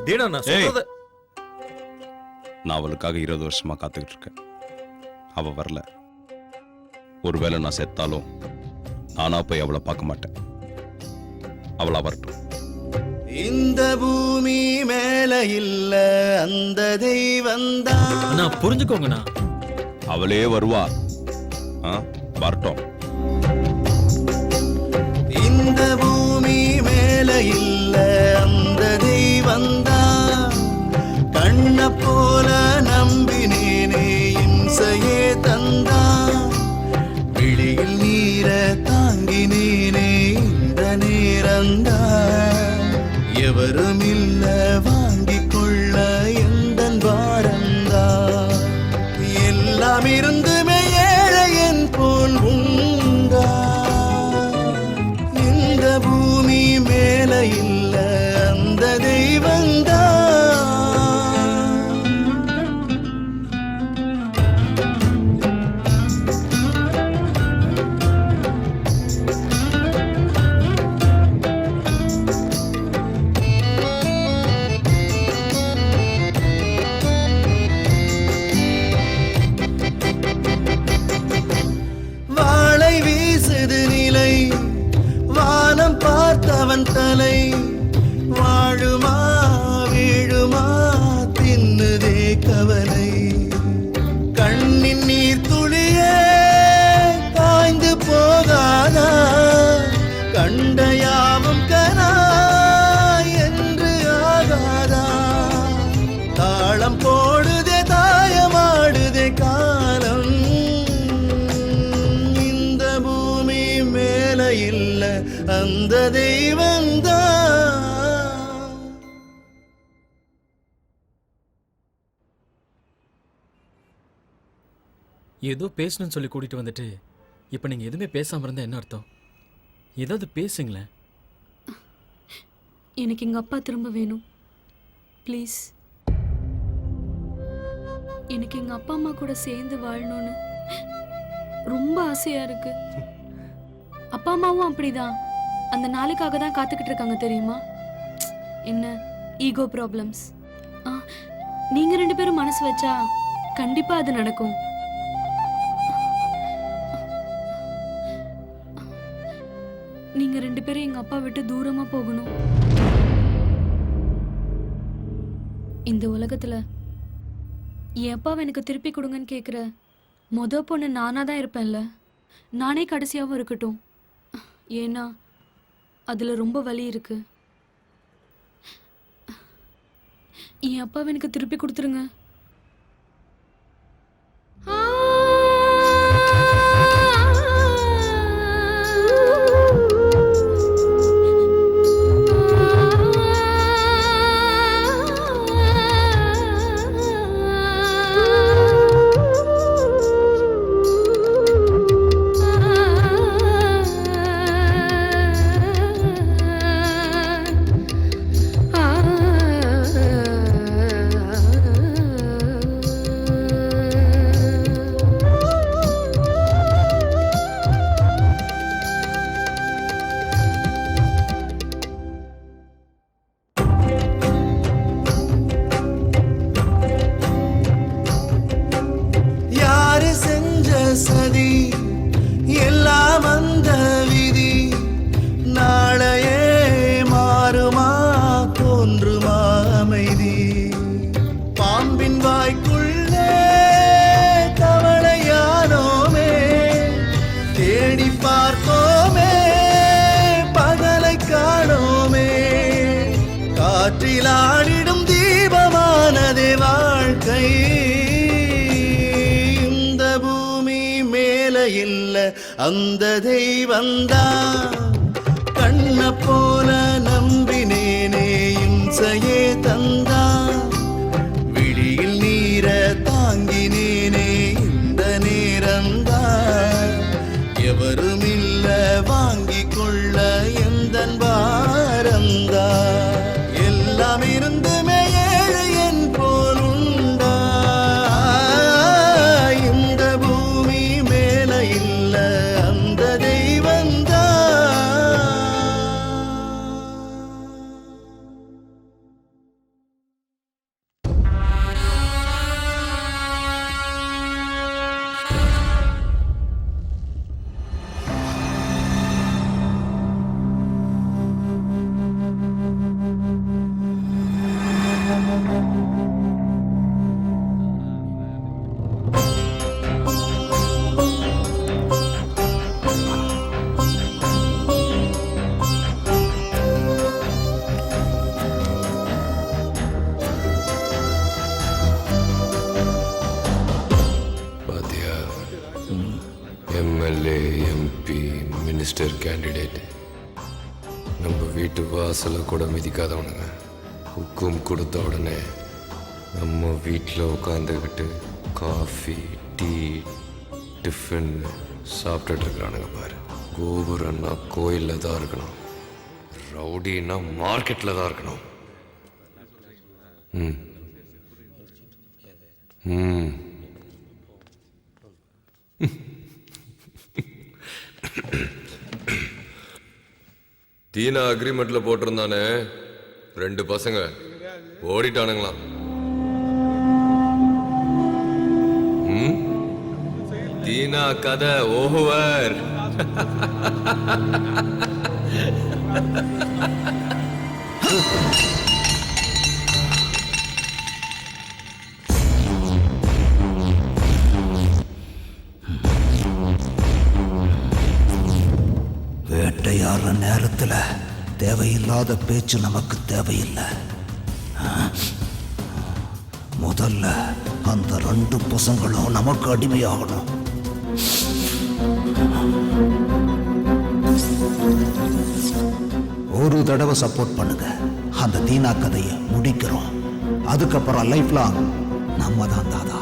தீனா நான் ஏய். சொல்றத நான் அவளுக்காக 20 வருஷமா காத்துக்கிட்டு இருக்கேன். அவ வரல. ஒருவேளை நான் செத்தாலும் நானா போய் அவளை பார்க்க மாட்டேன். அவளா வரட்டும். இந்த பூமி மேல இல்ல அந்த தெய்வந்தான். அண்ணா புரிஞ்சுக்கோங்கண்ணா. அவளே வருவா. வரட்டும். இந்த பூமி மேல இல்ல அந்த தெய்வந்தான். கண்ண போல நம்பினேனே இம்சையே தந்தான். விழியில் நீர தாங்கினேனே இந்த நேரந்தான். எவரும் இல்ல வாங்கிக் கொள்ள எந்தன் வாரந்தான். எல்லாம் இருந்துமே ஏழையன் போல் உண்டா. இந்த பூமி மேல இல்ல அந்த தெய்வந்தான். வாளை வீசுது நிலை வானம் பார்த்தவன் தலை. வாழுமா வீழுமா தின்னுதே கவலை. கண்ணின் நீர் துளியே காய்ந்து போகாதா. கண்ட யாவும் கனா என்று ஆகாதா. தாளம் போடுதே தாயமாடுதே காலம். இந்த பூமி மேல இல்ல அந்த தெய்வந்தான். ஏதோ பேசணும்னு சொல்லி கூட்டிட்டு வந்துட்டு இப்ப நீங்க எதுவுமே பேசாம இருந்தா என்ன அர்த்தம்? ஏதாவது பேசுங்களேன். எனக்கு எங்க அப்பா திரும்ப வேணும் ப்ளீஸ். எனக்கு எங்க அப்பா அம்மா கூட சேர்ந்து வாழணும்னு ரொம்ப ஆசையா இருக்கு. அப்பா அம்மாவும் அப்படிதான். அந்த நாளுக்காக தான் காத்துக்கிட்டு இருக்காங்க தெரியுமா? என்ன ஈகோ ப்ராப்ளம்ஸ். நீங்க 2 பேரும் மனசு வச்சா கண்டிப்பா அது நடக்கும். நீங்க 2 பேரும் எங்க அப்பா விட்டு தூரமா போகணும். இந்த உலகத்துல என் அப்பாவை எனக்கு திருப்பி கொடுங்கன்னு கேக்குற மொத பொண்ணு நானா தான் இருப்பேன்ல. நானே கடைசியாவும் இருக்கட்டும். ஏன்னா அதுல ரொம்ப வலி இருக்கு. என் அப்பாவை எனக்கு திருப்பி கொடுத்துருங்க. சதி எல்லாம் அந்த விதி. நாளையே மாறுமா தோன்றுமா அமைதி. பாம்பின் வாய்க்குள்ளே தவளையானோமே. தேடி பார்த்தோமே பகலை காணோமே. காற்றில் ஆடிடும் தீபமானதே வாழ்க்கை. இல்ல அந்த தெய்வந்தான். கண்ண போல நம்பினேனே இம்சையே தந்தான். விழியில் நீர தாங்கினேனே இந்த நேரந்தான். எவரும் இல்ல வாங்கிக் கொள்ள எந்தன் வாரந்தான். எல்லாம் இருந்துமே ஏழையன் போல் உண்டா. இந்த பூமி மேல இல்ல அந்த தெய்வந்தான். Minister candidate. நம்ம வீட்டு வாசலை கூட மிதிக்காதவனுங்க ஹுக்கும் கொடுத்த உடனே நம்ம வீட்டில் உட்காந்துக்கிட்டு காஃபி டீ டிஃபன் சாப்பிட்டுட்டு இருக்கிறானுங்க பாரு. கோபுரம்னா கோயிலில் தான் இருக்கணும், ரவுடின்னா மார்க்கெட்டில் தான் இருக்கணும். ம் ம் தீனா அக்ரிமெண்ட்ல போட்டிருந்தானே 2 பசங்க ஓடிட்டானுங்களாம். தீனா கதை ஓவர். வேட்டையாடுற நேரத்துல தேவையில்லாத பேச்சு நமக்கு தேவையில்லை. முதல்ல அந்த 2 பசங்களும் நமக்கு அடிமையாகணும். ஒரு தடவை சப்போர்ட் பண்ணுங்க, அந்த தீனா கதையை முடிக்கிறோம். அதுக்கப்புறம் லைஃப் லாங் நம்ம தான் தாதா.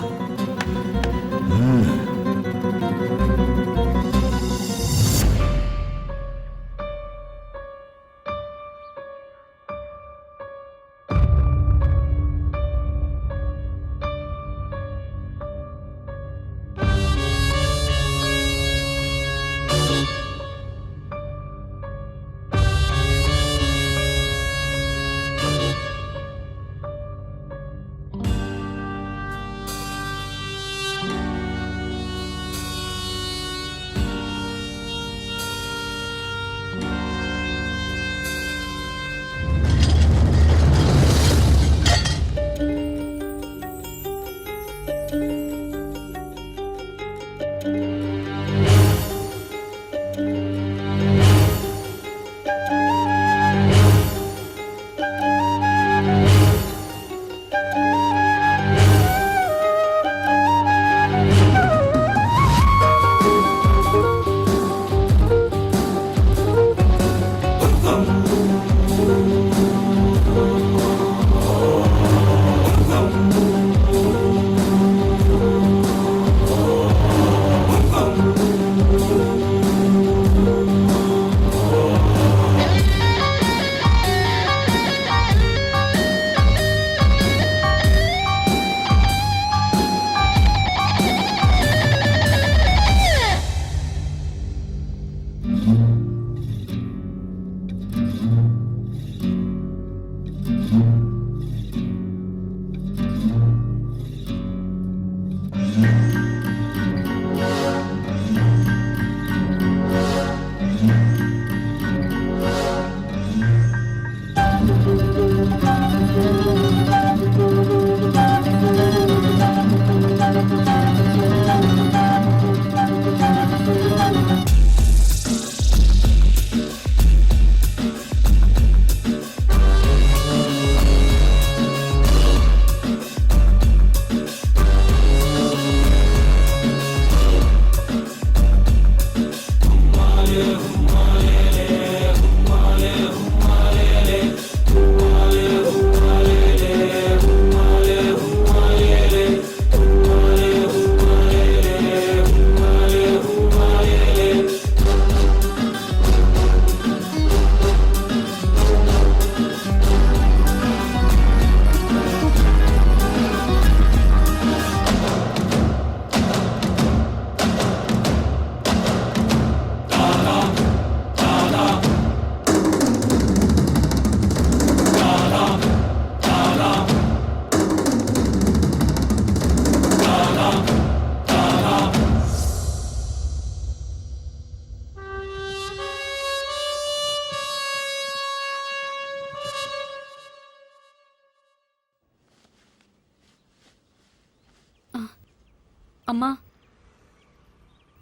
அம்மா,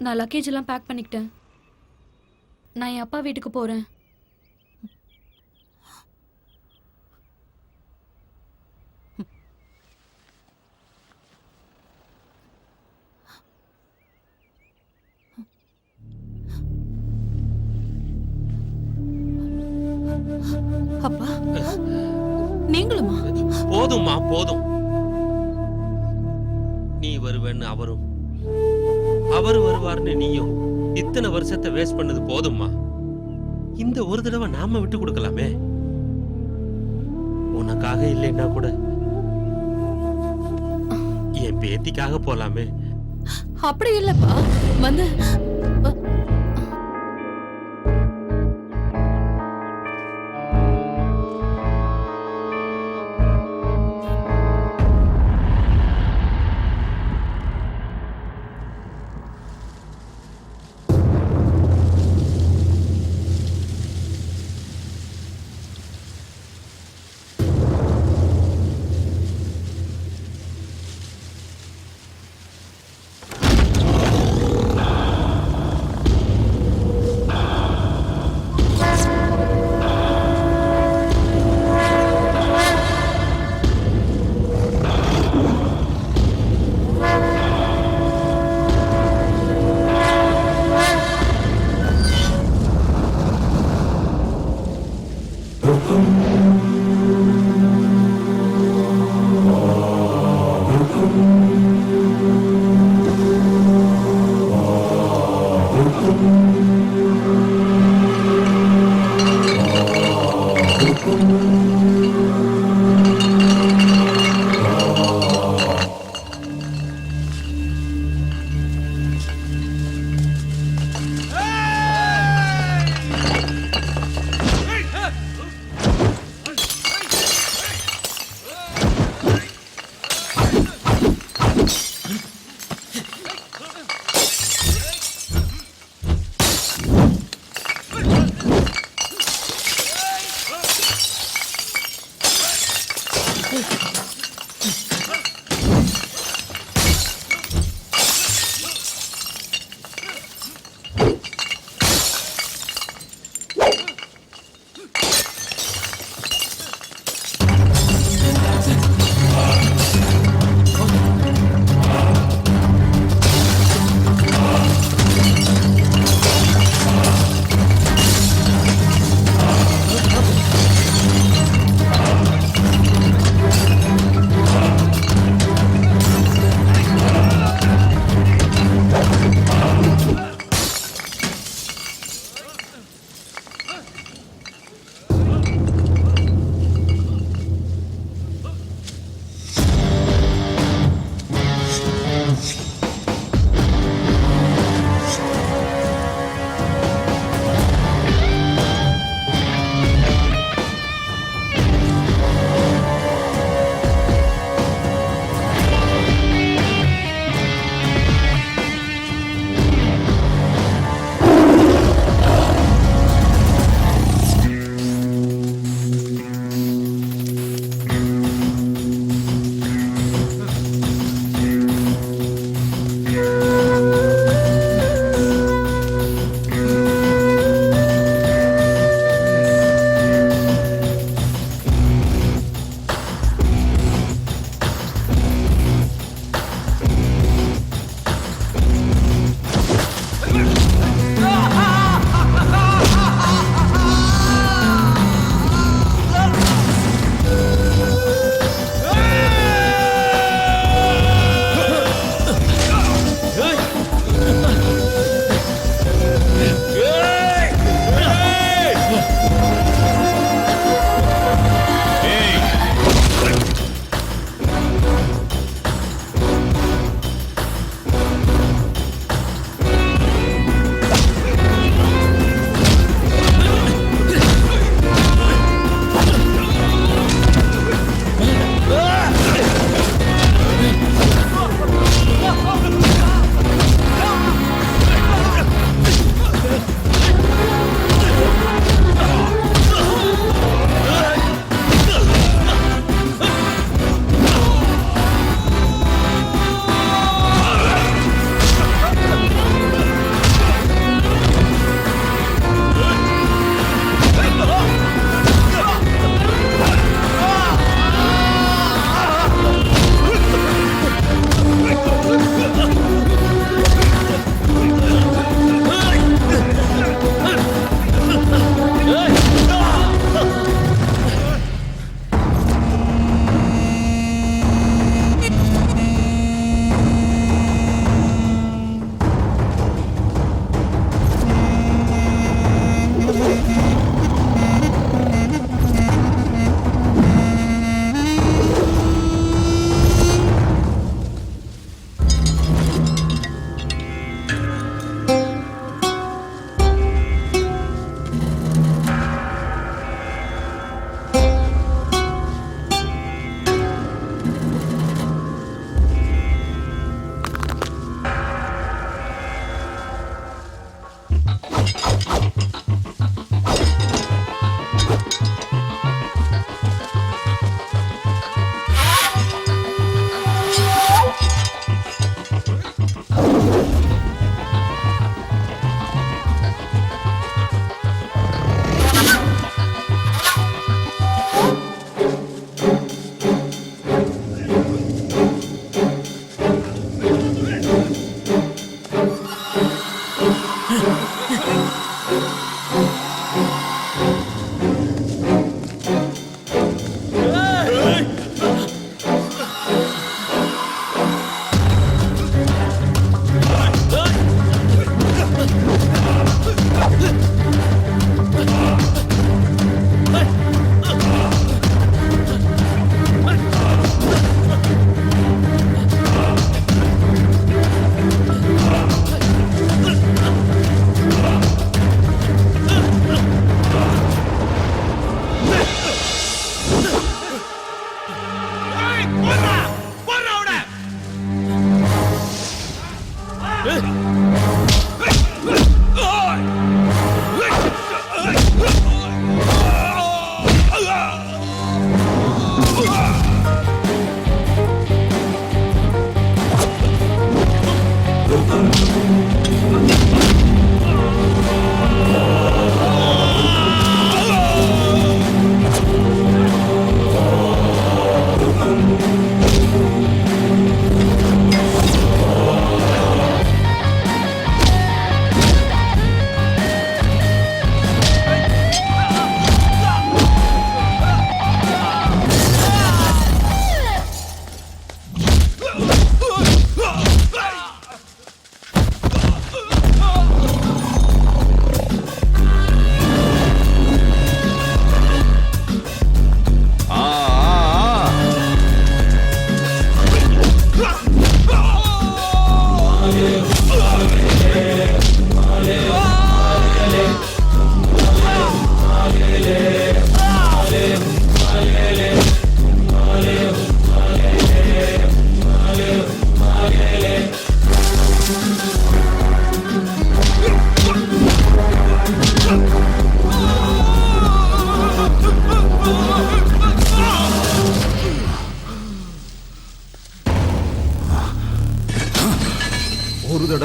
நான் லக்கேஜ் எல்லாம் பேக் பண்ணிக்கிட்டேன். நான் என் அப்பா வீட்டுக்கு போறேன். அப்பா நீங்களுமா? போதும்மா போதும். நீ வருவேன்னு அவரும், அவர் வருவார்னு நீயும் இத்தனை வருஷத்தை வேஸ்ட் பண்ணது போதும்மா. இந்த ஒரு தடவை நாம விட்டு கொடுக்கலாமே. உனக்காக இல்லைன்னா கூட என் பேத்திக்காக போலாமே. அப்படி இல்லப்பா, வந்து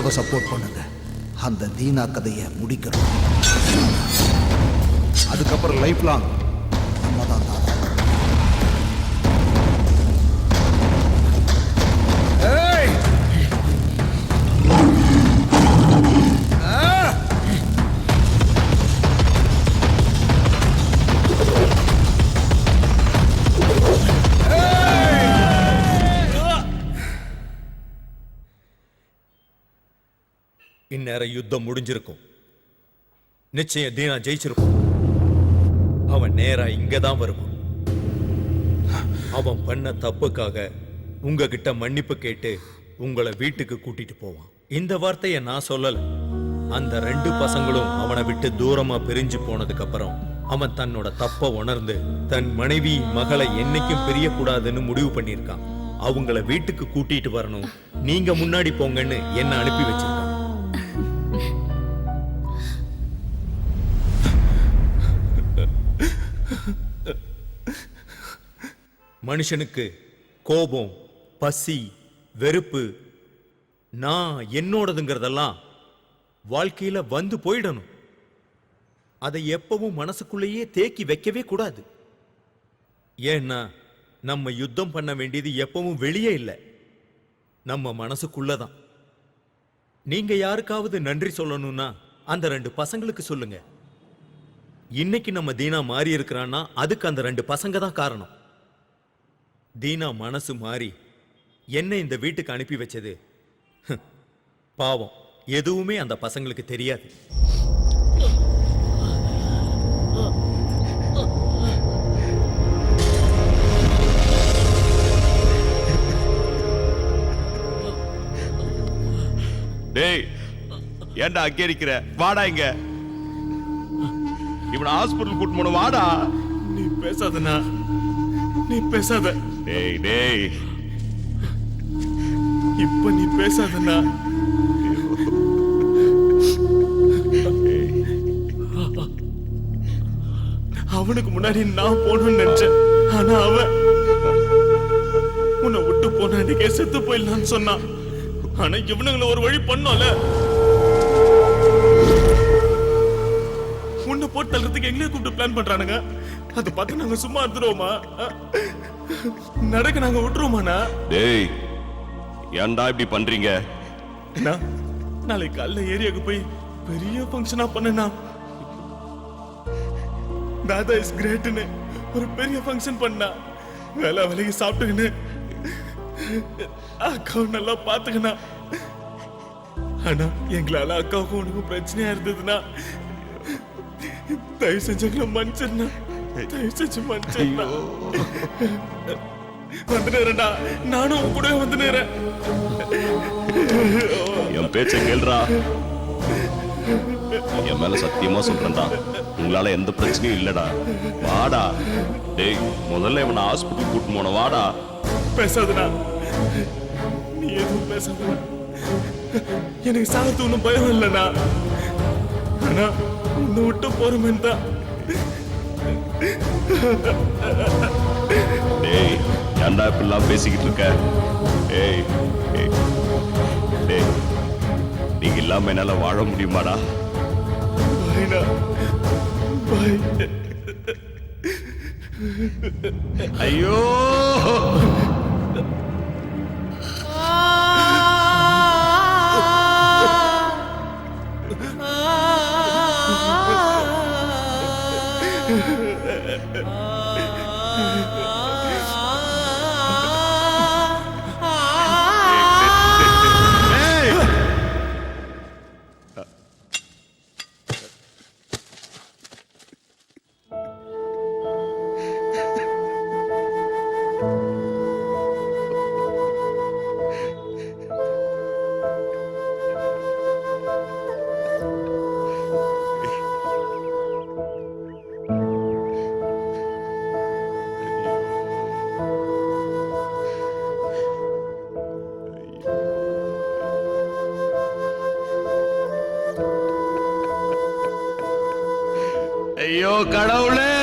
எனக்காக சப்போர்ட் பண்ணுங்க. அந்த தீனா கதையை முடிக்கணும். அதுக்கப்புறம் லைஃப் லாங் நம்ம தான் தாதா. இந்நேரம் யுத்தம் முடிஞ்சிருக்கும். நிச்சயம் தீனா ஜெயிச்சிருக்கும். அவன் நேரா இங்கதான் வருவான். அவன் பண்ண தப்புக்காக உங்ககிட்ட மன்னிப்பு கேட்டு உங்களை வீட்டுக்கு கூட்டிட்டு போவான். இந்த வார்த்தையை நான் சொல்லல. அந்த 2 பசங்களும் அவனை விட்டு தூரமா பிரிஞ்சு போனதுக்கு அப்புறம் அவன் தன்னோட தப்ப உணர்ந்து தன் மனைவி மகளை என்னைக்கும் பிரியக்கூடாதுன்னு முடிவு பண்ணியிருக்கான். அவங்கள வீட்டுக்கு கூட்டிட்டு வரணும், நீங்க முன்னாடி போங்கன்னு என்ன அனுப்பி வச்சிருக்கான். மனுஷனுக்கு கோபம், பசி, வெறுப்பு, நான் என்னோடதுங்கிறதெல்லாம் வாழ்க்கையில வந்து போயிடணும். அதை எப்பவும் மனசுக்குள்ளேயே தேக்கி வைக்கவே கூடாது. ஏன்னா நம்ம யுத்தம் பண்ண வேண்டியது எப்பவும் வெளியே இல்லை, நம்ம மனசுக்குள்ளதான். நீங்க யாருக்காவது நன்றி சொல்லணும்னா அந்த 2 பசங்களுக்கு சொல்லுங்க. இன்னைக்கு நம்ம தீனா மாறி இருக்கிறான்னா அதுக்கு அந்த 2 பசங்க தான் காரணம். தீனா மனசு மாறி என்ன இந்த வீட்டுக்கு அனுப்பி வச்சது பாவம், எதுவுமே அந்த பசங்களுக்கு தெரியாது. டேய், ஏன்டா அங்கே இருக்கிற? வாடா இங்க. இவனை ஹாஸ்பிட்டல் கூட்டு போன. வாடா. நீ பேசாதண்ணா, நீ பேசாத. டேய் டேய், இப்ப நீ பேசாதண்ணா. அவனுக்கு முன்னாடி நான் போகணும்னு நினைச்சேன். ஆனா அவன் உன்னை விட்டு போன அன்னைக்கே செத்து போயிடலான்னு சொன்னான். ஆனா இவனுங்களை ஒரு வழி பண்ணோம்ல. உன்னை போட்டு தள்ளுறதுக்கு எங்களே கூப்பிட்டு பிளான் பண்றானுங்க. அதை பார்த்து நாங்க சும்மா இருந்துருவோமா? நடக்க நாங்க விட்டுருவோமாண்ணா? டேய், ஏன்டா இப்படி பண்றீங்க? நாளைக்கு காலைல ஏரியாவுக்கு போய் பெரிய ஃபங்க்ஷனா பண்ணனா, தாதா இஸ் கிரேட்னு ஒரு பெரிய ஃபங்க்ஷன் பண்ணா, வேலை வேலைக்கு சாப்பிட்டுக்கின்னு அக்காவும் நல்லா பாத்துக்கணா. ஆனா எங்களால அக்காவுக்கும் உனக்கும் பிரச்சனையா இருந்ததுன்னா தயவு செஞ்சு எங்களை மன்னிச்சிருந்தா, தயவு செஞ்சு மன்னிச்சிருந்தா. வந்து நேரண்டா, நானும் உன் கூட வந்து நேரேன். என் பேச்ச கேள்றா. என் மேல சத்தியமா சொல்றேன்டா, உங்களால எந்த பிரச்சனையும் இல்லடா. வாடா. டேய், முதல்ல இவனை ஹாஸ்பிட்டல் கூட்டு போன. வாடா. பேசாதடா, நீ எதுவும் பேசாதடா. எனக்கு சாகத்து ஒன்றும் பயம் இல்லைண்ணா. ஆனா உன்னை விட்டு போறமேன்னு தான். டேய், ஏன்டா இப்படிலாம் பேசிக்கிட்டு இருக்க? ஏய் டேய், நீங்க இல்லாம என்னால வாழ முடியுமாடா? பாய்டா, பாய். ஐயோ, ஐயோ கடவுளே!